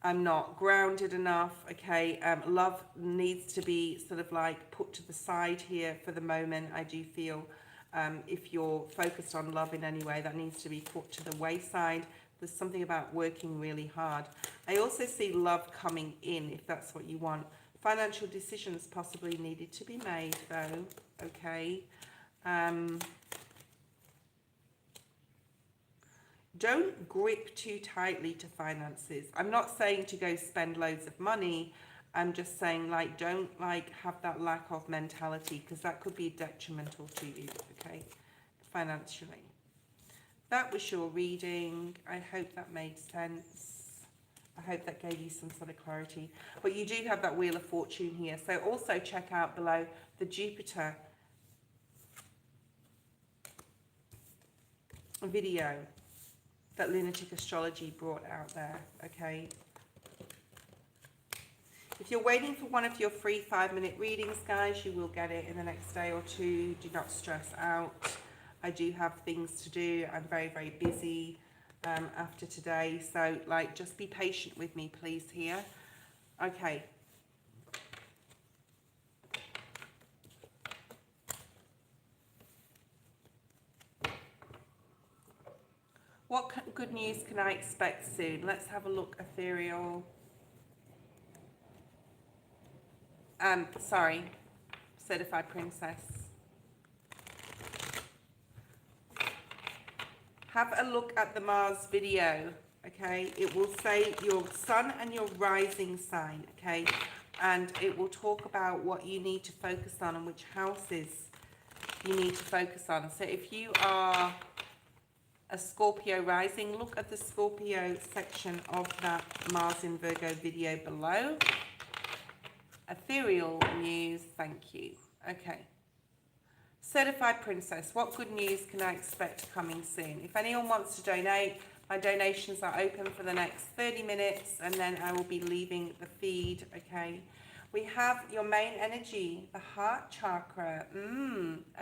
I'm not grounded enough, okay? Love needs to be sort of like put to the side here for the moment. I do feel if you're focused on love in any way, that needs to be put to the wayside. There's something about working really hard. I also see love coming in, if that's what you want. Financial decisions possibly needed to be made, though, okay? Don't grip too tightly to finances. I'm not saying to go spend loads of money. I'm just saying, like, don't, like, have that lack of mentality, because that could be detrimental to you, okay, financially. That was your reading. I hope that made sense. I hope that gave you some sort of clarity. But you do have that Wheel of Fortune here. So also check out below the Jupiter video that Lunatic Astrology brought out there, okay? If you're waiting for one of your free 5-minute readings, guys, you will get it in the next day or two. Do not stress out. I do have things to do. I'm very, very busy after today. So, like, just be patient with me, please, here. Okay. What good news can I expect soon? Let's have a look, Ethereal. Sorry, Certified Princess. Have a look at the Mars video, okay? It will say your sun and your rising sign, okay? And it will talk about what you need to focus on and which houses you need to focus on. So if you are a Scorpio rising, look at the Scorpio section of that Mars in Virgo video below. Ethereal Muse, thank you. Okay. Certified Princess, what good news can I expect coming soon? If anyone wants to donate, my donations are open for the next 30 minutes and then I will be leaving the feed, okay? We have your main energy, the heart chakra.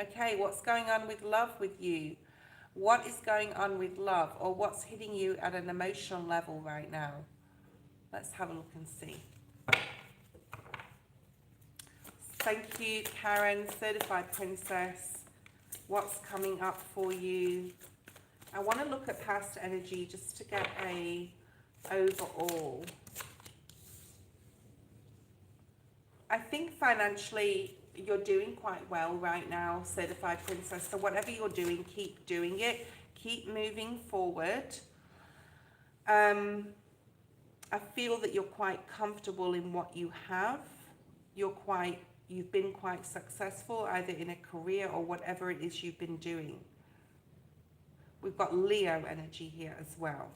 Okay, what's going on with love with you? What is going on with love, or what's hitting you at an emotional level right now? Let's have a look and see. Thank you, Karen, Certified Princess. What's coming up for you? I want to look at past energy just to get a overall. I think financially you're doing quite well right now, Certified Princess. So whatever you're doing, keep doing it. Keep moving forward. I feel that you're quite comfortable in what you have. You've been quite successful either in a career or whatever it is you've been doing. We've got Leo energy here as well.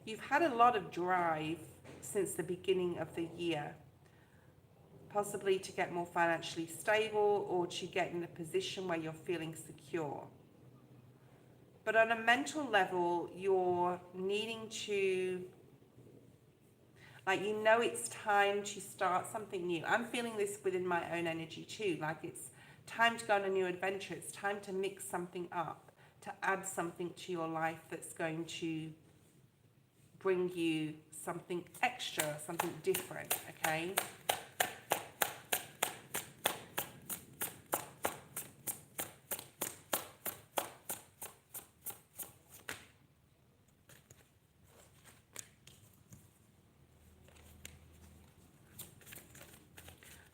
You've had a lot of drive since the beginning of the year, possibly to get more financially stable or to get in a position where you're feeling secure. But on a mental level, you're needing to, like, you know, it's time to start something new. I'm feeling this within my own energy too. Like, it's time to go on a new adventure. It's time to mix something up, to add something to your life that's going to bring you something extra, something different, okay?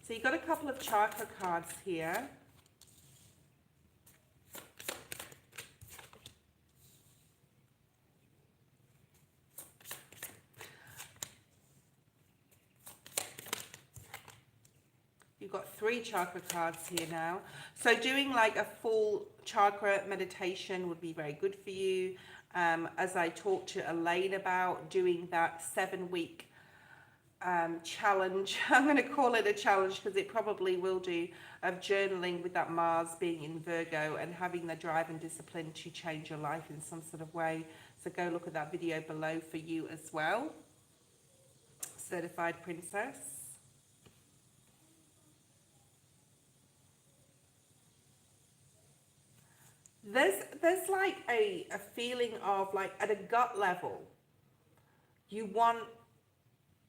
So you've got a couple of chakra cards here. You've got 3 chakra cards here now. So doing like a full chakra meditation would be very good for you. As I talked to Elaine about, doing that 7-week challenge. I'm going to call it a challenge because it probably will do, of journaling with that Mars being in Virgo and having the drive and discipline to change your life in some sort of way. So go look at that video below for you as well. Certified Princess. There's like a feeling of, like, at a gut level, you want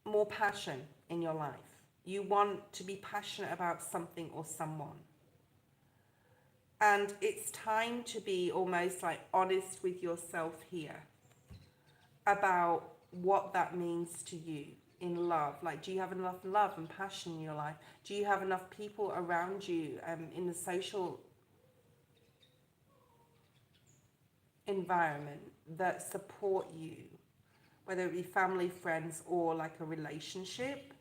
more passion in your life. You want to be passionate about something or someone. And it's time to be almost like honest with yourself here about what that means to you in love. Like, do you have enough love and passion in your life? Do you have enough people around you in the social environment that support you, whether it be family, friends, or like a relationship?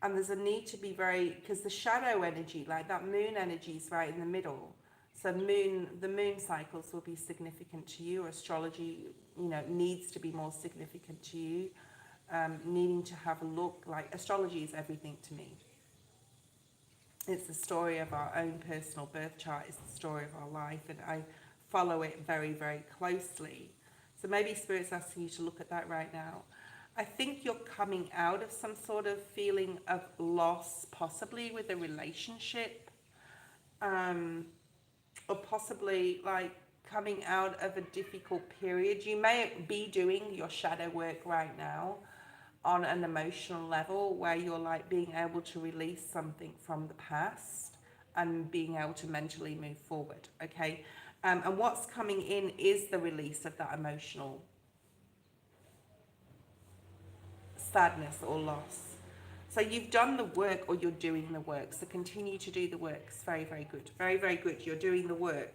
And there's a need to be very, because the shadow energy, like that moon energy, is right in the middle. So the moon cycles will be significant to you. Astrology, you know, needs to be more significant to you. Needing to have a look, like, astrology is everything to me. It's the story of our own personal birth chart. It's the story of our life, and I follow it very, very closely. So maybe Spirit's asking you to look at that right now. I think you're coming out of some sort of feeling of loss, possibly with a relationship, or possibly like coming out of a difficult period. You may be doing your shadow work right now on an emotional level, where you're like being able to release something from the past and being able to mentally move forward, okay? And what's coming in is the release of that emotional sadness or loss. So you've done the work, or you're doing the work. So continue to do the work. It's very, very good. Very, very good. You're doing the work.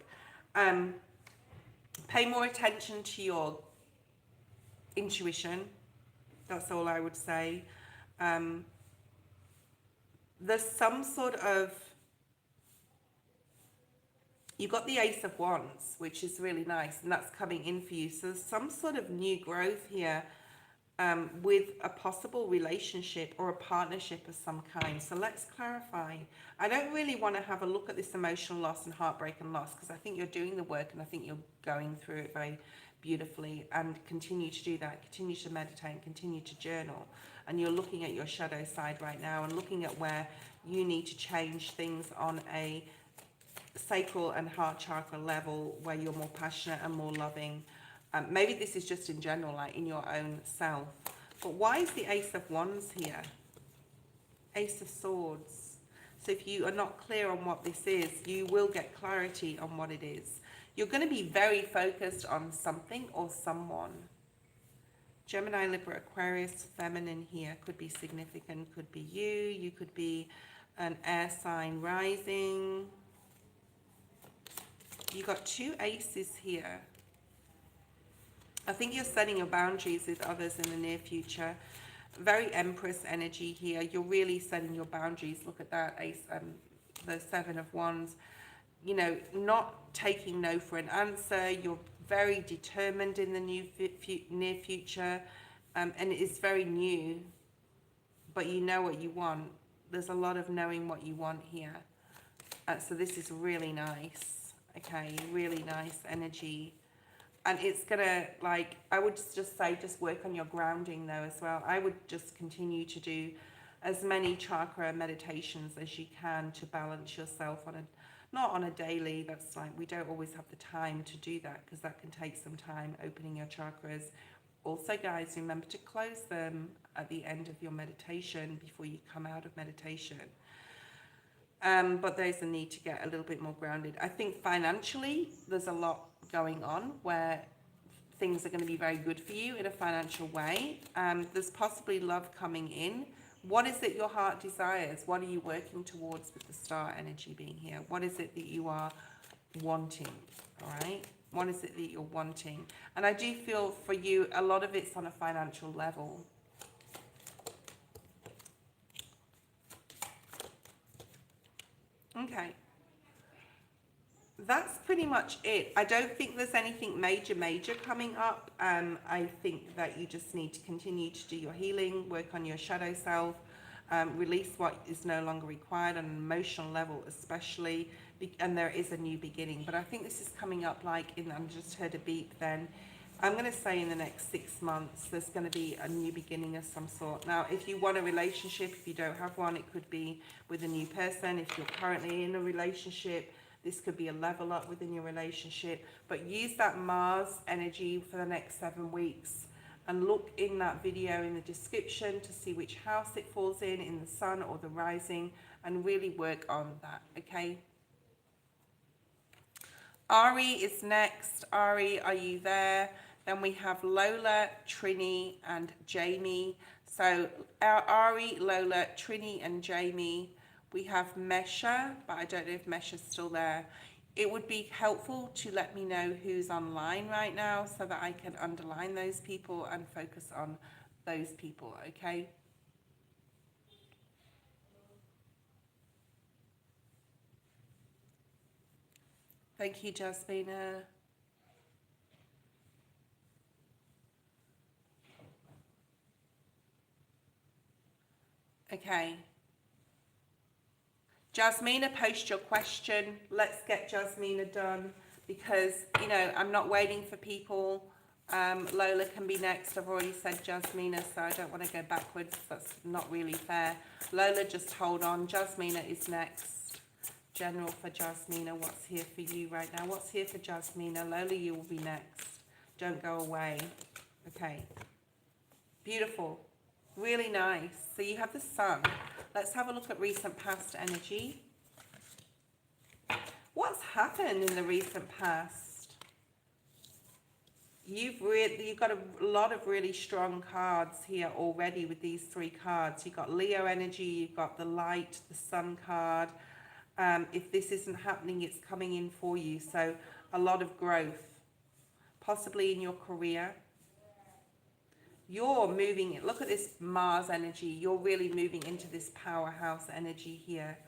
Pay more attention to your intuition. That's all I would say. There's some sort of... You've got the Ace of Wands, which is really nice, and that's coming in for you. So there's some sort of new growth here. With a possible relationship or a partnership of some kind. So let's clarify. I don't really want to have a look at this emotional loss and heartbreak and loss, because I think you're doing the work, and I think you're going through it very beautifully, and continue to do that. Continue to meditate and continue to journal. And you're looking at your shadow side right now and looking at where you need to change things on a sacral and heart chakra level, where you're more passionate and more loving. Maybe this is just in general, like in your own self. But why is the Ace of Wands here? Ace of Swords. So if you are not clear on what this is, you will get clarity on what it is. You're going to be very focused on something or someone. Gemini, Libra, Aquarius, feminine here could be significant, could be you. You could be an air sign rising. You got two aces here. I think you're setting your boundaries with others in the near future. Very Empress energy here. You're really setting your boundaries. Look at that ace, the Seven of Wands. You know, not taking no for an answer. You're very determined in the near future, and it is very new, but you know what you want. There's a lot of knowing what you want here. So this is really nice. Okay, really nice energy. And it's gonna, like, I would just say, just work on your grounding though as well. I would just continue to do as many chakra meditations as you can to balance yourself on a, not on a daily, that's like, we don't always have the time to do that, because that can take some time, opening your chakras. Also guys, remember to close them at the end of your meditation before you come out of meditation. But there's a need to get a little bit more grounded. I think financially, there's a lot going on where things are going to be very good for you in a financial way. There's possibly love coming in. What is it your heart desires? What are you working towards with the star energy being here? What is it that you are wanting? All right. What is it that you're wanting? And I do feel for you, a lot of it's on a financial level. Okay. That's pretty much it. I don't think there's anything major coming up. I think that you just need to continue to do your healing, work on your shadow self, release what is no longer required on an emotional level especially, and there is a new beginning. But I think this is coming up like in, I just heard a beep then. I'm going to say in the next 6 months, there's going to be a new beginning of some sort. Now, if you want a relationship, if you don't have one, it could be with a new person. If you're currently in a relationship, this could be a level up within your relationship. But use that Mars energy for the next 7 weeks. And look in that video in the description to see which house it falls in the sun or the rising, and really work on that, okay? Ari is next. Ari, are you there? Then we have Lola, Trini, and Jamie. So Ari, Lola, Trini, and Jamie. We have Mesha, but I don't know if Mesha's still there. It would be helpful to let me know who's online right now so that I can underline those people and focus on those people, okay? Thank you, Jasmina. Okay. Jasmina, post your question. Let's get Jasmina done, because, you know, I'm not waiting for people. Lola can be next. I've already said Jasmina, so I don't want to go backwards. That's not really fair. Lola, just hold on. Jasmina is next. General for Jasmina, what's here for you right now? What's here for Jasmina? Lola, you will be next. Don't go away. Okay. Beautiful. Really nice. So you have the sun. Let's have a look at recent past energy. happened in the recent past? You've got a lot of really strong cards here already with these 3 cards. You've got Leo energy, you've got the light, the sun card. If this isn't happening, it's coming in for you. So a lot of growth, possibly in your career. You're moving, look at this Mars energy. You're really moving into this powerhouse energy here.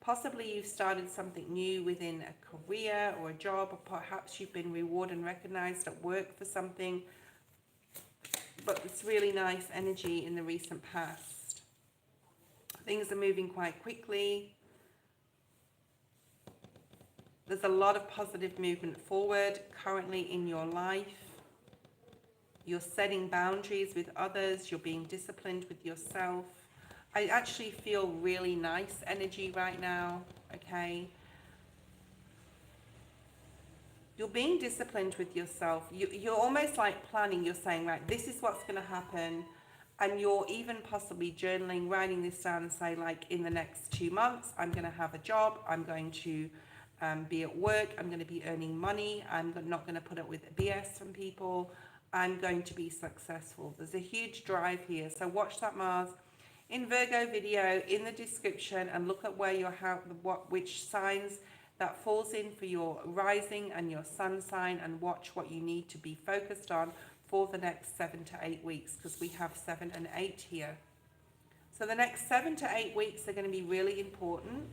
Possibly you've started something new within a career or a job, or perhaps you've been rewarded and recognized at work for something. But it's really nice energy in the recent past. Things are moving quite quickly. There's a lot of positive movement forward currently in your life. You're setting boundaries with others. You're being disciplined with yourself. I actually feel really nice energy right now, okay? You're being disciplined with yourself. You're almost like planning. You're saying, right, this is what's going to happen. And you're even possibly journaling, writing this down and say, like, in the next 2 months, I'm going to have a job. I'm going to be at work. I'm going to be earning money. I'm not going to put up with BS from people. I'm going to be successful. There's a huge drive here. So watch that Mars in Virgo video in the description and look at where your which signs that falls in for your rising and your sun sign, and watch what you need to be focused on for the next 7 to 8 weeks, because we have 7 and 8 here. So the next 7 to 8 weeks are going to be really important.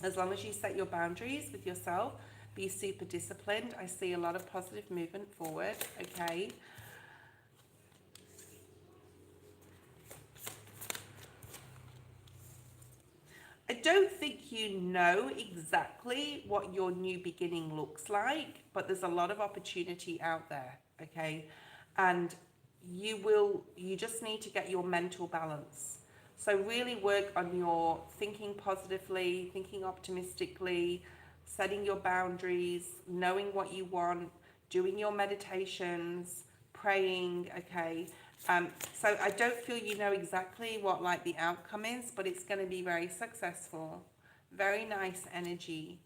As long as you set your boundaries with yourself, be super disciplined. I see a lot of positive movement forward, okay? I don't think you know exactly what your new beginning looks like, but there's a lot of opportunity out there, okay? And you just need to get your mental balance. So really work on your thinking positively, thinking optimistically, setting your boundaries, knowing what you want, doing your meditations, praying, okay? So I don't feel you know exactly what like the outcome is, but it's going to be very successful. Very nice energy.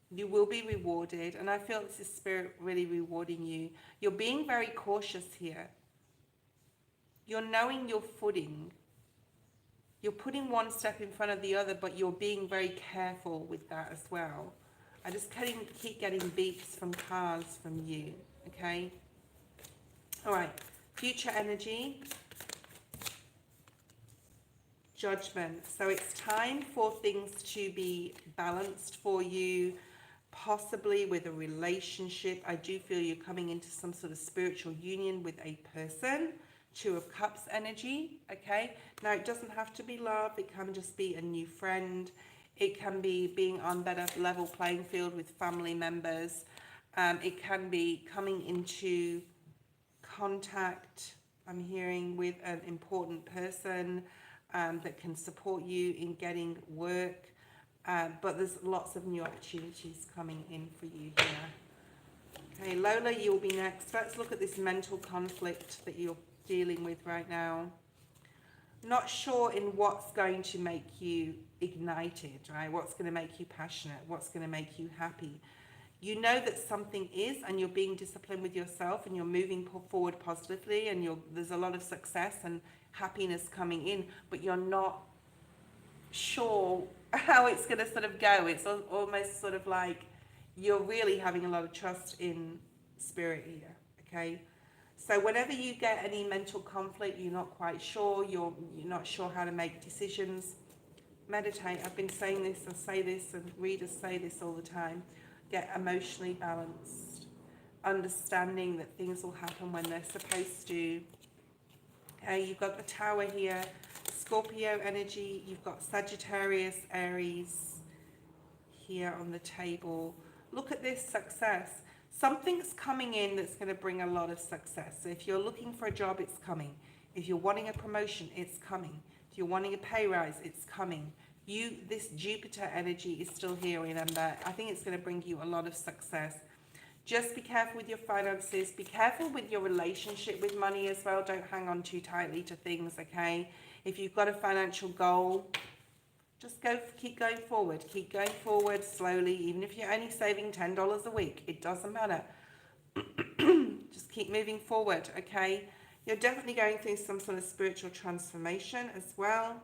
You will be rewarded, and I feel this is Spirit really rewarding you. You're being very cautious here. You're knowing your footing. You're putting one step in front of the other, but you're being very careful with that as well. I just keep getting beeps from cards from you, okay? All right, future energy. Judgment. So it's time for things to be balanced for you, possibly with a relationship. I do feel you're coming into some sort of spiritual union with a person. 2 of Cups energy, okay? Now, it doesn't have to be love. It can just be a new friend. It can be being on better level playing field with family members. It can be coming into contact, I'm hearing, with an important person that can support you in getting work. But there's lots of new opportunities coming in for you here. Okay, Lola, you'll be next. Let's look at this mental conflict that you're dealing with right now. Not sure in what's going to make you ignited, right? What's going to make you passionate? What's going to make you happy? You know that something is, and you're being disciplined with yourself, and you're moving forward positively, and there's a lot of success and happiness coming in, but you're not sure how it's going to sort of go. It's almost sort of like you're really having a lot of trust in Spirit here, okay? So whenever you get any mental conflict, you're not quite sure, you're not sure how to make decisions, meditate. I've been saying this, I say this, and readers say this all the time. Get emotionally balanced, understanding that things will happen when they're supposed to. Okay, you've got the Tower here, Scorpio energy, you've got Sagittarius, Aries here on the table. Look at this success. Something's coming in that's going to bring a lot of success. So if you're looking for a job, it's coming. If you're wanting a promotion, it's coming. If you're wanting a pay rise, it's coming. This Jupiter energy is still here, remember. I think it's going to bring you a lot of success. Just be careful with your finances. Be careful with your relationship with money as well. Don't hang on too tightly to things, okay? If you've got a financial goal, just keep going forward. Keep going forward slowly. Even if you're only saving $10 a week, it doesn't matter. Just keep moving forward, okay? You're definitely going through some sort of spiritual transformation as well.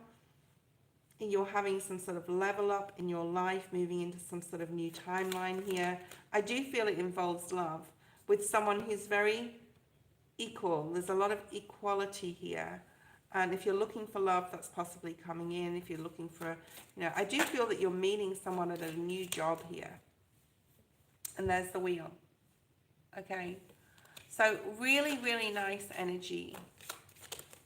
You're having some sort of level up in your life, moving into some sort of new timeline here. I do feel it involves love with someone who's very equal. There's a lot of equality here. And if you're looking for love, that's possibly coming in. If you're looking for, I do feel that you're meeting someone at a new job here. And there's the wheel. Okay. So really, really nice energy.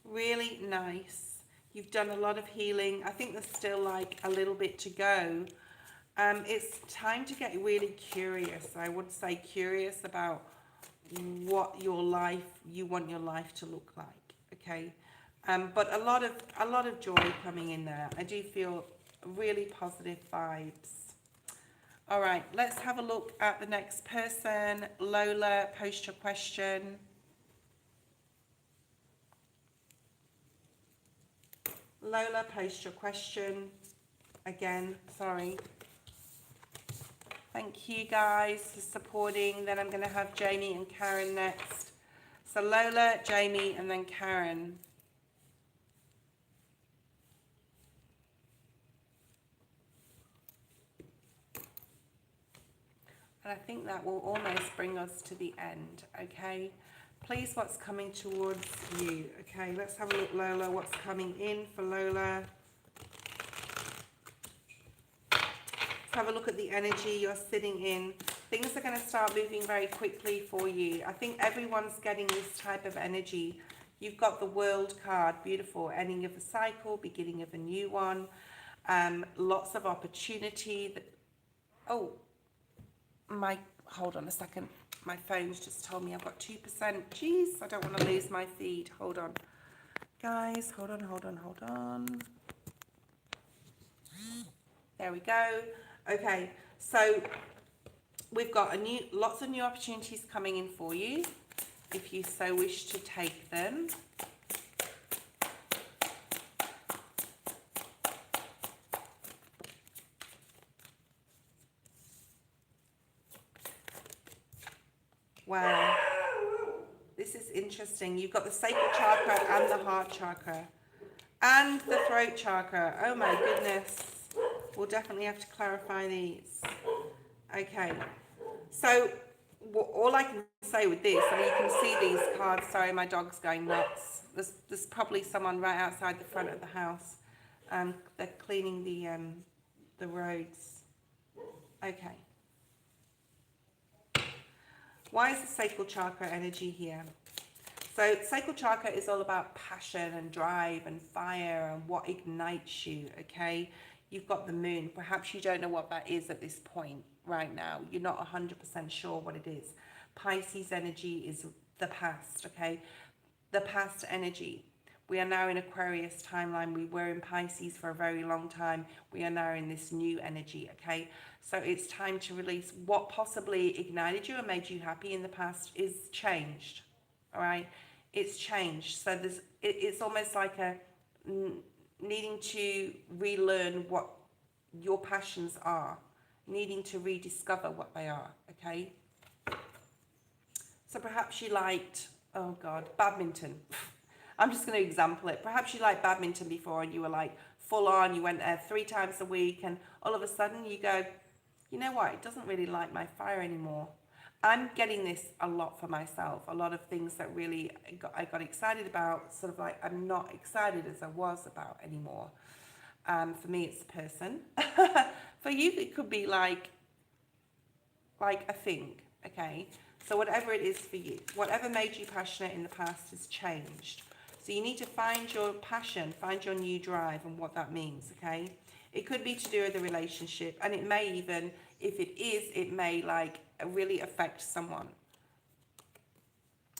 Really nice. You've done a lot of healing. I think there's still like a little bit to go. It's time to get really curious. I would say curious about what you want your life to look like. Okay. But a lot of joy coming in there. I do feel really positive vibes. All right, let's have a look at the next person. Lola, post your question. Lola, post your question. Again, sorry. Thank you guys for supporting. Then I'm going to have Jamie and Karen next. So Lola, Jamie, and then Karen. And I think that will almost bring us to the end, okay? Please, what's coming towards you? Okay, let's have a look, Lola. What's coming in for Lola? Let's have a look at the energy you're sitting in. Things are going to start moving very quickly for you. I think everyone's getting this type of energy. You've got the World card, beautiful. Ending of a cycle, beginning of a new one. Lots of opportunity. Hold on a second. My phone's just told me I've got 2%. Jeez, I don't want to lose my feed. Hold on. Guys, hold on. There we go. Okay, so we've got lots of new opportunities coming in for you, if you so wish to take them. Wow, this is interesting. You've got the sacral chakra and the heart chakra and the throat chakra. Oh my goodness. We'll definitely have to clarify these. Okay, so all I can say with this, I mean, you can see these cards. Sorry, my dog's going nuts. There's probably someone right outside the front of the house. They're cleaning the roads. Okay. Why is the sacral chakra energy here? So sacral chakra is all about passion and drive and fire and what ignites you, okay? You've got the moon. Perhaps you don't know what that is at this point right now. You're not 100% sure what it is. Pisces energy is the past, okay? The past energy. We are now in Aquarius timeline. We were in Pisces for a very long time. We are now in this new energy, okay? So it's time to release what possibly ignited you and made you happy in the past is changed, all right? It's changed. So it's almost like needing to relearn what your passions are, needing to rediscover what they are, okay? So perhaps you liked, oh God, badminton. I'm just going to example it. Perhaps you liked badminton before and you were like full on, you went there 3 times a week and all of a sudden you go, you know what, it doesn't really light my fire anymore. I'm getting this a lot for myself. A lot of things that really I got excited about, sort of like I'm not excited as I was about anymore. For me, it's a person. For you, it could be like a thing, okay? So whatever it is for you, whatever made you passionate in the past has changed. So you need to find your passion, find your new drive and what that means, okay? It could be to do with a relationship, and it may even, if it is, it may like really affect someone.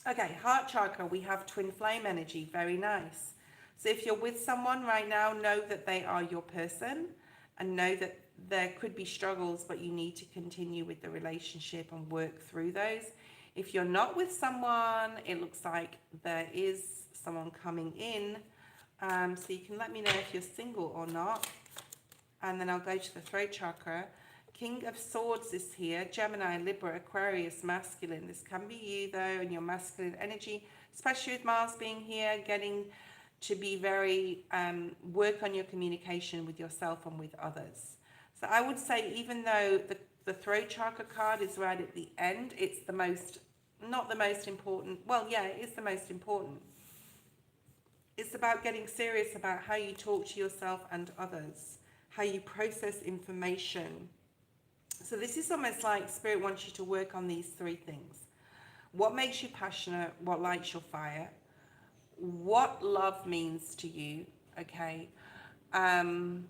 Okay, heart chakra, we have twin flame energy, very nice. So if you're with someone right now, know that they are your person and know that there could be struggles, but you need to continue with the relationship and work through those. If you're not with someone, it looks like there is someone coming in. So you can let me know if you're single or not. And then I'll go to the throat chakra. King of Swords is here. Gemini, Libra, Aquarius, masculine. This can be you though, and your masculine energy, especially with Mars being here, getting to be very, work on your communication with yourself and with others. So I would say, even though the throat chakra card is right at the end, it's the most, not the most important. Well, yeah, it is the most important. It's about getting serious about how you talk to yourself and others, how you process information. So this is almost like Spirit wants you to work on these three things. What makes you passionate? What lights your fire? What love means to you, okay? And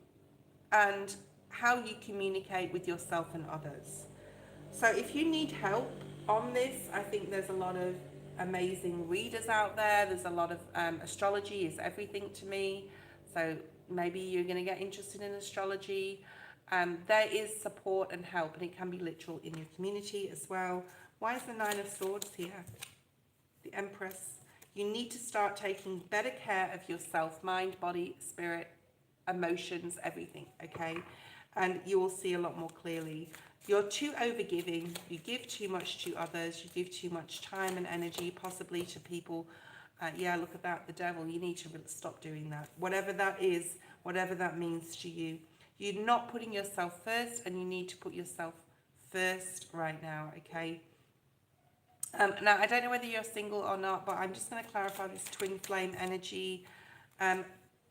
how you communicate with yourself and others. So if you need help on this, I think there's a lot of amazing readers out there. There's a lot of astrology is everything to me. So maybe you're going to get interested in astrology. There is support and help, and it can be literal in your community as well. Why is the Nine of Swords here? The Empress. You need to start taking better care of yourself, mind, body, spirit, emotions, everything, okay? And you will see a lot more clearly. You're too overgiving. You give too much to others. You give too much time and energy, possibly to people. Yeah, look at that, the devil. You need to stop doing that. Whatever that is, whatever that means to you. You're not putting yourself first, and you need to put yourself first right now, okay? Now, I don't know whether you're single or not, but I'm just going to clarify this twin flame energy.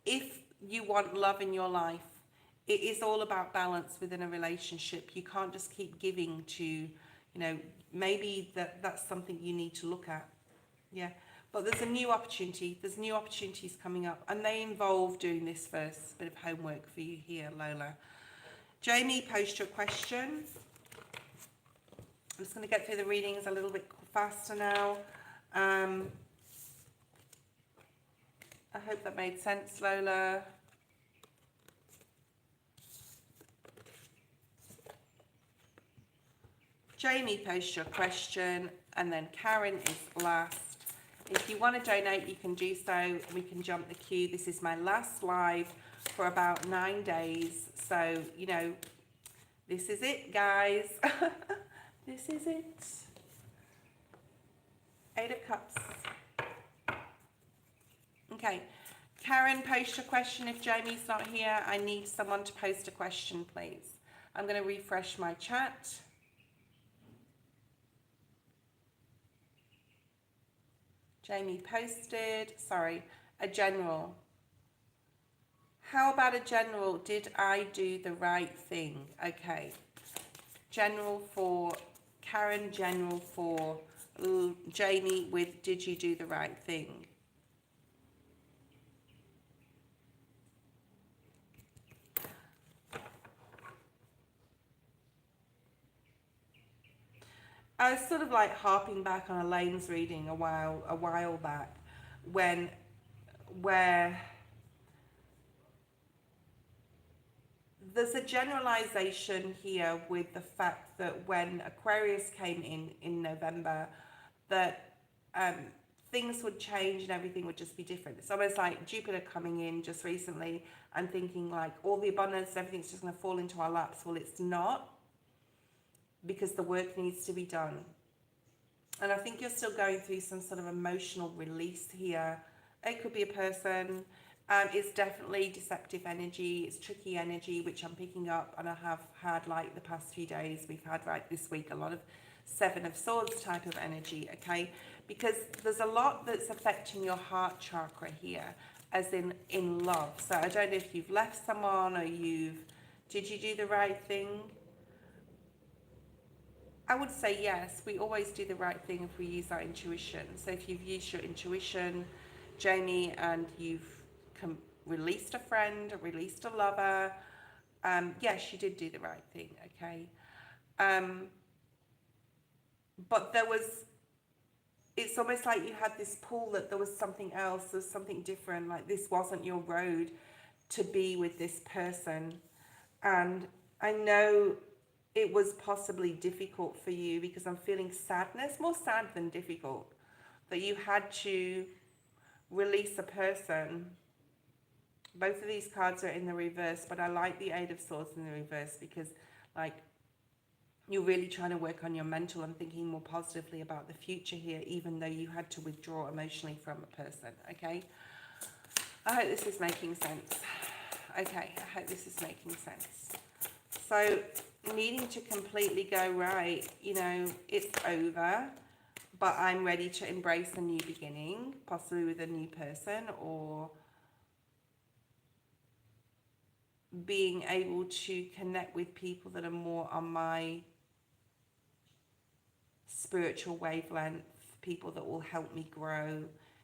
If you want love in your life, it is all about balance within a relationship. You can't just keep giving to, you know, maybe that's something you need to look at. Yeah. But there's a new opportunity. There's new opportunities coming up, and they involve doing this first. Bit of homework for you here, Lola. Jamie, post your question. I'm just going to get through the readings a little bit faster now. I hope that made sense, Lola. Jamie, post your question, and then Karen is last. If you want to donate, you can do so. We can jump the queue. This is my last live for about 9 days. So, you know, this is it, guys. This is it. 8 of Cups. Okay. Karen, post your question. If Jamie's not here, I need someone to post a question, please. I'm going to refresh my chat. Jamie posted, sorry, a general. How about a general? Did I do the right thing? Okay. General for Karen, general for Jamie with did you do the right thing? I was sort of like harping back on Elaine's reading a while back, where there's a generalization here with the fact that when Aquarius came in November, that things would change and everything would just be different. It's almost like Jupiter coming in just recently and thinking like all the abundance, everything's just going to fall into our laps. Well, it's not, because the work needs to be done. And I think you're still going through some sort of emotional release here. It could be a person. It's definitely deceptive energy. It's tricky energy, which I'm picking up. And I have had, like, the past few days, we've had, like, this week, a lot of Seven of Swords type of energy, okay? Because there's a lot that's affecting your heart chakra here, as in love. So I don't know if you've left someone or did you do the right thing? I would say yes. We always do the right thing if we use our intuition. So if you've used your intuition, Jamie, and you've released a friend, released a lover, yes, you did do the right thing, okay? But it's almost like you had this pull that there was something else, there's something different, like this wasn't your road to be with this person. And I know it was possibly difficult for you, because I'm feeling sadness, more sad than difficult, that you had to release a person Both of these cards are in the reverse, but I like the Eight of Swords in the reverse because, like, you're really trying to work on your mental and thinking more positively about the future here, even though you had to withdraw emotionally from a person, okay? I hope this is making sense. Okay, I hope this is making sense. So, needing to completely go, right, you know, it's over, but I'm ready to embrace a new beginning, possibly with a new person, or being able to connect with people that are more on my spiritual wavelength, people that will help me grow,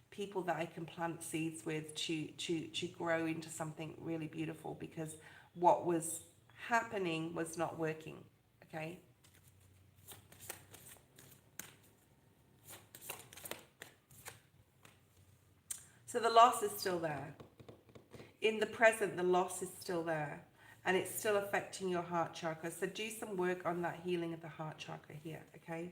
people that I can plant seeds with to grow into something really beautiful, because what was happening was not working, okay? So the loss is still there. In the present, the loss is still there, and it's still affecting your heart chakra. So do some work on that healing of the heart chakra here, okay?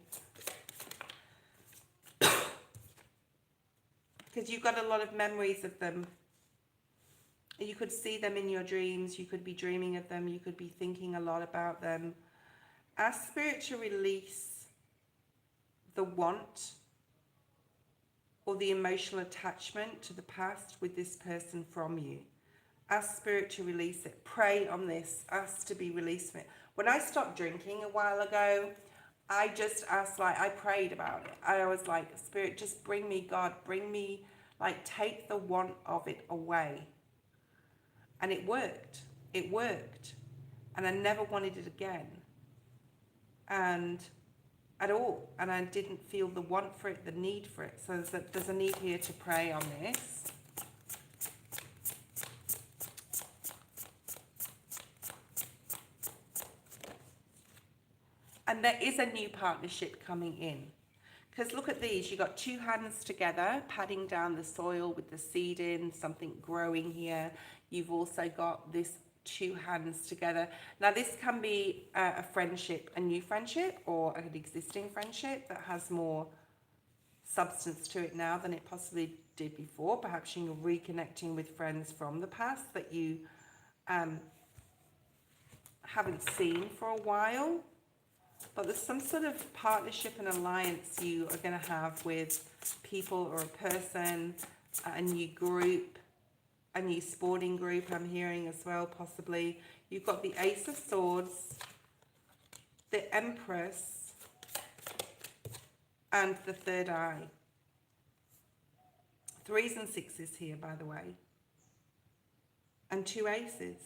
Because you've got a lot of memories of them. You could see them in your dreams. You could be dreaming of them. You could be thinking a lot about them. Ask Spirit to release the want or the emotional attachment to the past with this person from you. Ask Spirit to release it. Pray on this. Ask to be released from it. When I stopped drinking a while ago, I just asked, like, I prayed about it. I was like, Spirit, just bring me, God, bring me, like, take the want of it away. And it worked. It worked. And I never wanted it again. And at all. And I didn't feel the want for it, the need for it. So there's a need here to pray on this. And there is a new partnership coming in. Because look at these, you've got two hands together, patting down the soil with the seed in, something growing here. You've also got this two hands together. Now this can be a friendship, a new friendship, or an existing friendship that has more substance to it now than it possibly did before. Perhaps you're reconnecting with friends from the past that you haven't seen for a while. But there's some sort of partnership and alliance you are going to have with people or a person, a new group, a new sporting group I'm hearing as well, possibly. You've got the Ace of Swords, the Empress, and the Third Eye. 3s and 6s here, by the way. And 2 aces.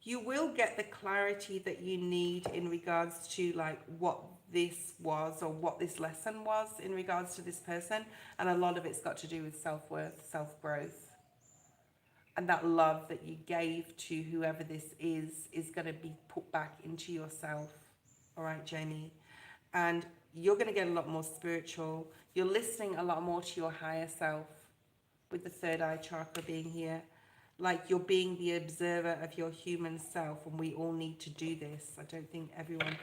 You will get the clarity that you need in regards to, like, what this was or what this lesson was in regards to this person. And a lot of it's got to do with self-worth, self-growth. And that love that you gave to whoever this is going to be put back into yourself. All right, Jamie? And you're going to get a lot more spiritual. You're listening a lot more to your higher self, with the third eye chakra being here. Like, you're being the observer of your human self, and we all need to do this. I don't think everyone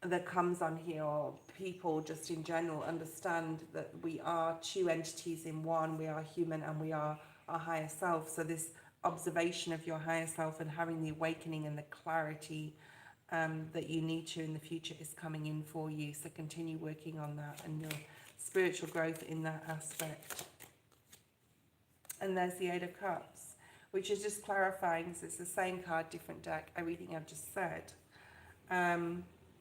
that comes on here, or people just in general, understand that we are two entities in one. We are human and we are our higher self. So this observation of your higher self and having the awakening and the clarity that you need to in the future is coming in for you. So continue working on that and your spiritual growth in that aspect. And there's the Eight of Cups, which is just clarifying, so it's the same card, different deck, everything I've just said.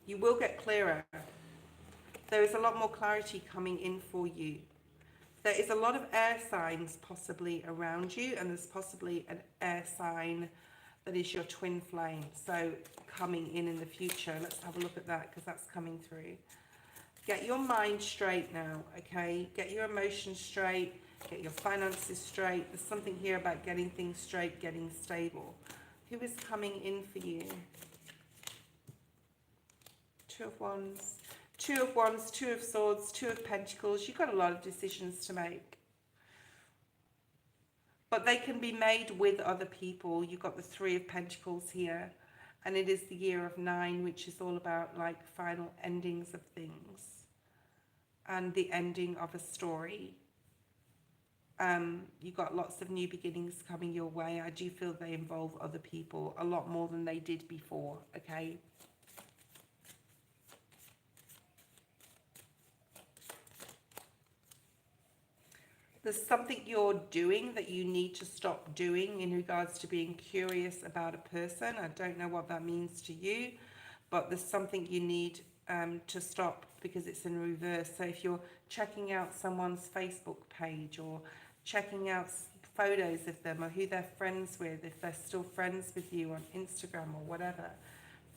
You will get clearer. There is a lot more clarity coming in for you. There is a lot of air signs possibly around you, and there's possibly an air sign that is your twin flame. So coming in the future, let's have a look at that, because that's coming through. Get your mind straight now, okay? Get your emotions straight. Get your finances straight. There's something here about getting things straight, getting stable. Who is coming in for you? Two of Wands. Two of Wands, Two of Swords, Two of Pentacles. You've got a lot of decisions to make. But they can be made with other people. You've got the Three of Pentacles here. And it is the year of 9, which is all about, like, final endings of things. And the ending of a story. You've got lots of new beginnings coming your way. I do feel they involve other people a lot more than they did before, okay? There's something you're doing that you need to stop doing in regards to being curious about a person. I don't know what that means to you, but there's something you need to stop because it's in reverse. So if you're checking out someone's Facebook page or checking out photos of them or who they're friends with, if they're still friends with you on Instagram or whatever,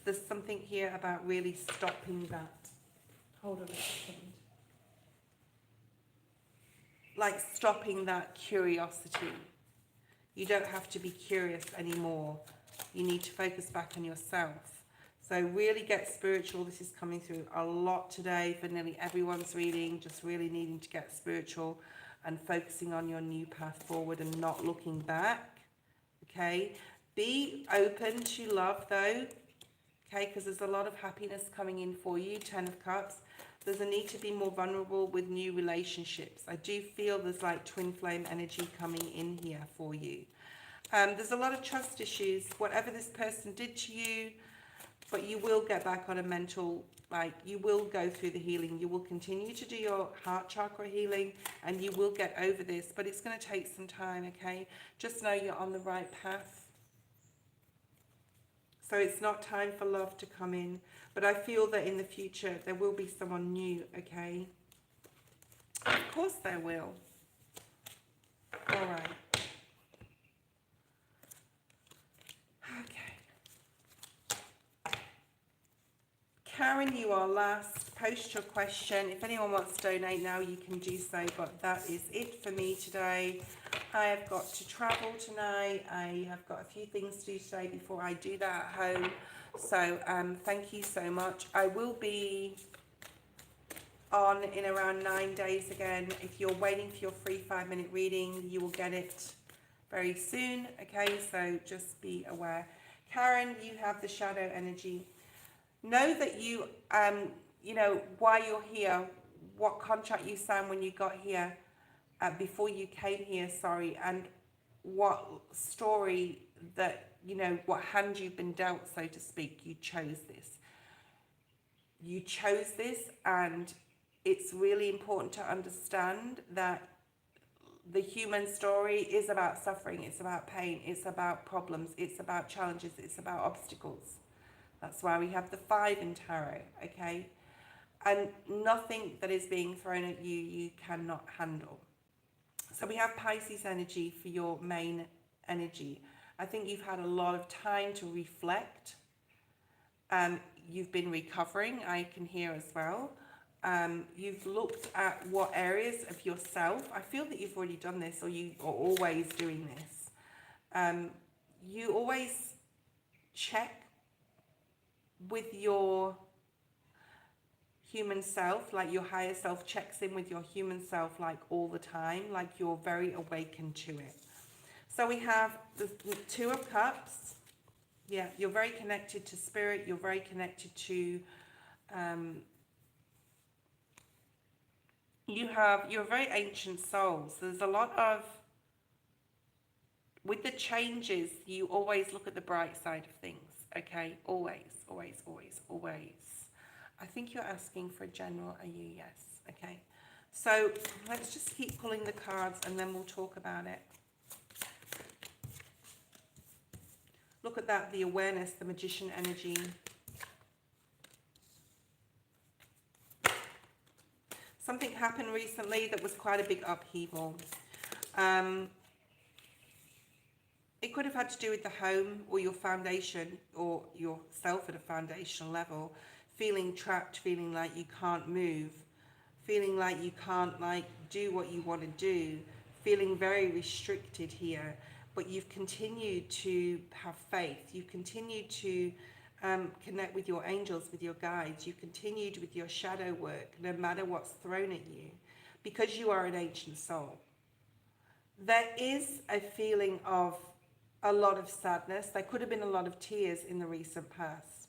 there's something here about really stopping that. Hold on a second. Like stopping that curiosity. You don't have to be curious anymore. You need to focus back on yourself. So really get spiritual. This is coming through a lot today for nearly everyone's reading. Just really needing to get spiritual and focusing on your new path forward and not looking back. Okay. Be open to love though. Okay. Because there's a lot of happiness coming in for you. 10 of Cups. There's a need to be more vulnerable with new relationships. I do feel there's like twin flame energy coming in here for you. There's a lot of trust issues, whatever this person did to you, but you will get back on a mental, like you will go through the healing. You will continue to do your heart chakra healing and you will get over this, but it's going to take some time, okay? Just know you're on the right path. So it's not time for love to come in. But I feel that in the future there will be someone new, okay? Of course there will. All right. Okay. Karen, you are last. Post your question. If anyone wants to donate now, you can do so. But that is it for me today. I have got to travel tonight. I have got a few things to do today before I do that at home. So thank you so much. I will be on in around 9 days again. If you're waiting for your free 5-minute reading, you will get it very soon. Okay, so just be aware. Karen, you have the shadow energy. Know that you, you know, why you're here, what contract you signed when you got here, before you came here, sorry, and what story that, you know, what hand you've been dealt, so to speak. You chose this. You chose this, and it's really important to understand that the human story is about suffering, it's about pain, it's about problems, it's about challenges, it's about obstacles. That's why we have the 5 in tarot, okay? And nothing that is being thrown at you, you cannot handle. So we have Pisces energy for your main energy. I think you've had a lot of time to reflect. You've been recovering, I can hear as well. You've looked at what areas of yourself. I feel that you've already done this, or you are always doing this. You always check with your human self, like your higher self checks in with your human self like all the time, like you're very awakened to it. So we have the 2 of Cups. Yeah, you're very connected to spirit, you're very connected to you're very ancient souls. There's a lot of, with the changes, you always look at the bright side of things, okay? Always, always, always, always. I think you're asking for a general, are you? Yes, okay. So let's just keep pulling the cards and then we'll talk about it. Look at that, the awareness, the magician energy. Something happened recently that was quite a big upheaval. It could have had to do with the home or your foundation or yourself at a foundational level. Feeling trapped, feeling like you can't move, feeling like you can't like do what you want to do, feeling very restricted here. But you've continued to have faith. You've continued to connect with your angels, with your guides. You've continued with your shadow work, no matter what's thrown at you, because you are an ancient soul. There is a feeling of a lot of sadness. There could have been a lot of tears in the recent past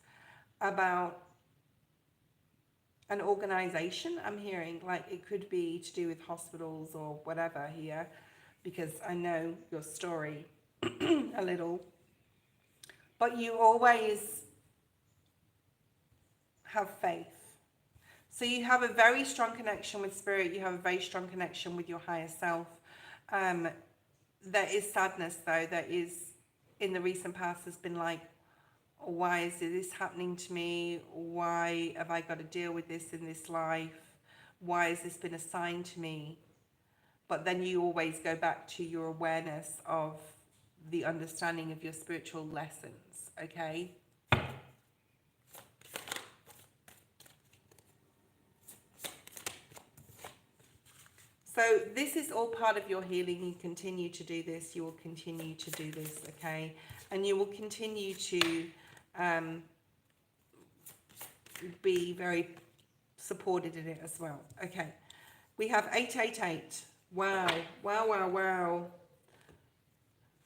about an organization, I'm hearing, like it could be to do with hospitals or whatever here. because I know your story a little. But you always have faith. So you have a very strong connection with spirit. You have a very strong connection with your higher self. There is sadness, though. There is, in the recent past, has been like, why is this happening to me? Why have I got to deal with this in this life? Why has this been assigned to me? But then you always go back to your awareness of the understanding of your spiritual lessons, okay? So this is all part of your healing. You continue to do this. You will continue to do this, okay? And you will continue to be very supported in it as well. Okay. We have 888. Wow. Wow, wow, wow.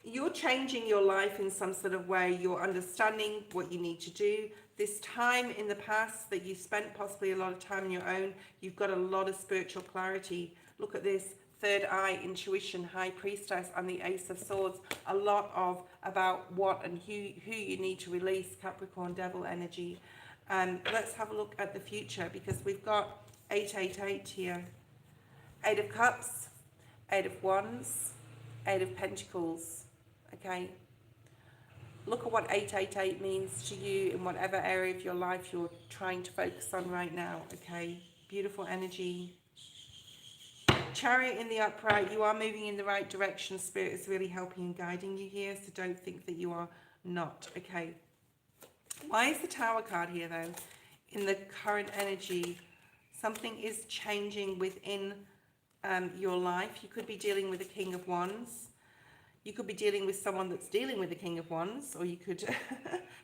You're changing your life in some sort of way. You're understanding what you need to do. This time in the past that you spent possibly a lot of time on your own, you've got a lot of spiritual clarity. Look at this, third eye, intuition, high priestess, and the ace of swords. A lot of about what and who you need to release, Capricorn, devil energy. And let's have a look at the future, because we've got 888 here. 8 of cups, 8 of wands, 8 of pentacles. Okay. Look at what 888 means to you in whatever area of your life you're trying to focus on right now. Okay. Beautiful energy. Chariot in the upright, you are moving in the right direction. Spirit is really helping and guiding you here, so don't think that you are not. Okay. Why is the Tower card here, though? In the current energy, something is changing within your life. You could be dealing with the King of Wands. You could be dealing with someone that's dealing with the King of Wands, or you could,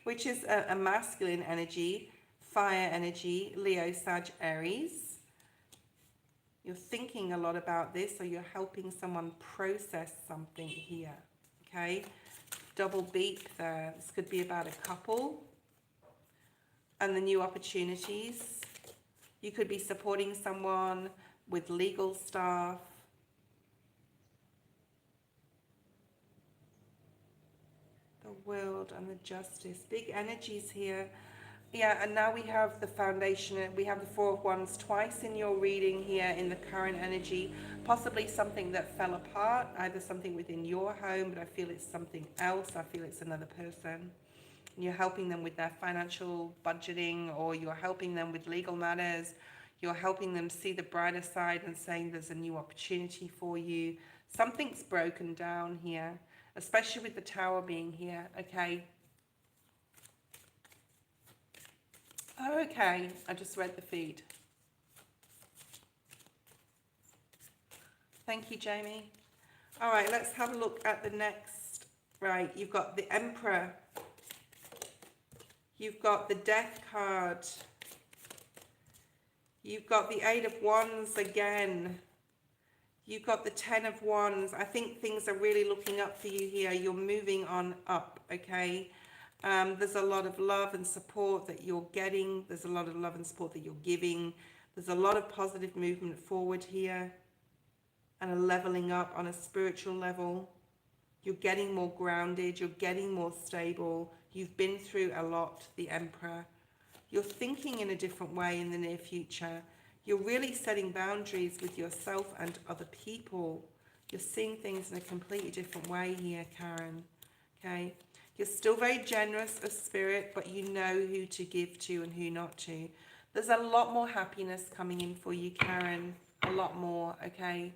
which is a masculine energy, fire energy, Leo, Sag, Aries. You're thinking a lot about this, or you're helping someone process something here, okay? Double beep there. This could be about a couple and the new opportunities. You could be supporting someone with legal stuff. The World and the Justice. Big energies here. Yeah, and now we have the foundation. We have the Four of Wands twice in your reading here in the current energy. Possibly something that fell apart, either something within your home, but I feel it's something else. I feel it's another person. And you're helping them with their financial budgeting, or you're helping them with legal matters. You're helping them see the brighter side and saying there's a new opportunity for you. Something's broken down here, especially with the Tower being here, okay? Okay, I just read the feed. Thank you, Jamie. All right, let's have a look at the next. Right, you've got the Emperor. You've got the Death card. You've got the 8 of Wands again. You've got the 10 of Wands. I think things are really looking up for you here. You're moving on up, okay? There's a lot of love and support that you're getting. There's a lot of love and support that you're giving. There's a lot of positive movement forward here and a leveling up on a spiritual level. You're getting more grounded. You're getting more stable. You've been through a lot, the Emperor. You're thinking in a different way in the near future. You're really setting boundaries with yourself and other people. You're seeing things in a completely different way here, Karen. Okay? You're still very generous of spirit, but you know who to give to and who not to. There's a lot more happiness coming in for you, Karen. A lot more, okay?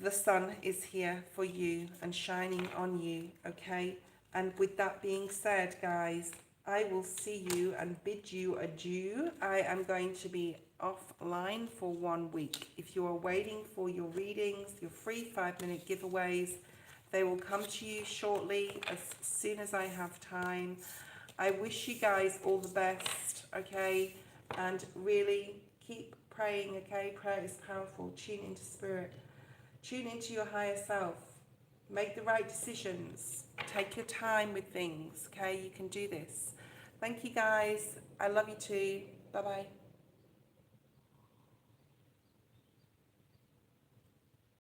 The sun is here for you and shining on you, okay? And with that being said, guys, I will see you and bid you adieu. I am going to be offline for 1 week. If you are waiting for your readings, your free 5-minute giveaways, they will come to you shortly, as soon as I have time. I wish you guys all the best, okay? And really keep praying, okay? Prayer is powerful. Tune into spirit. Tune into your higher self. Make the right decisions. Take your time with things, okay? You can do this. Thank you, guys. I love you too. Bye-bye.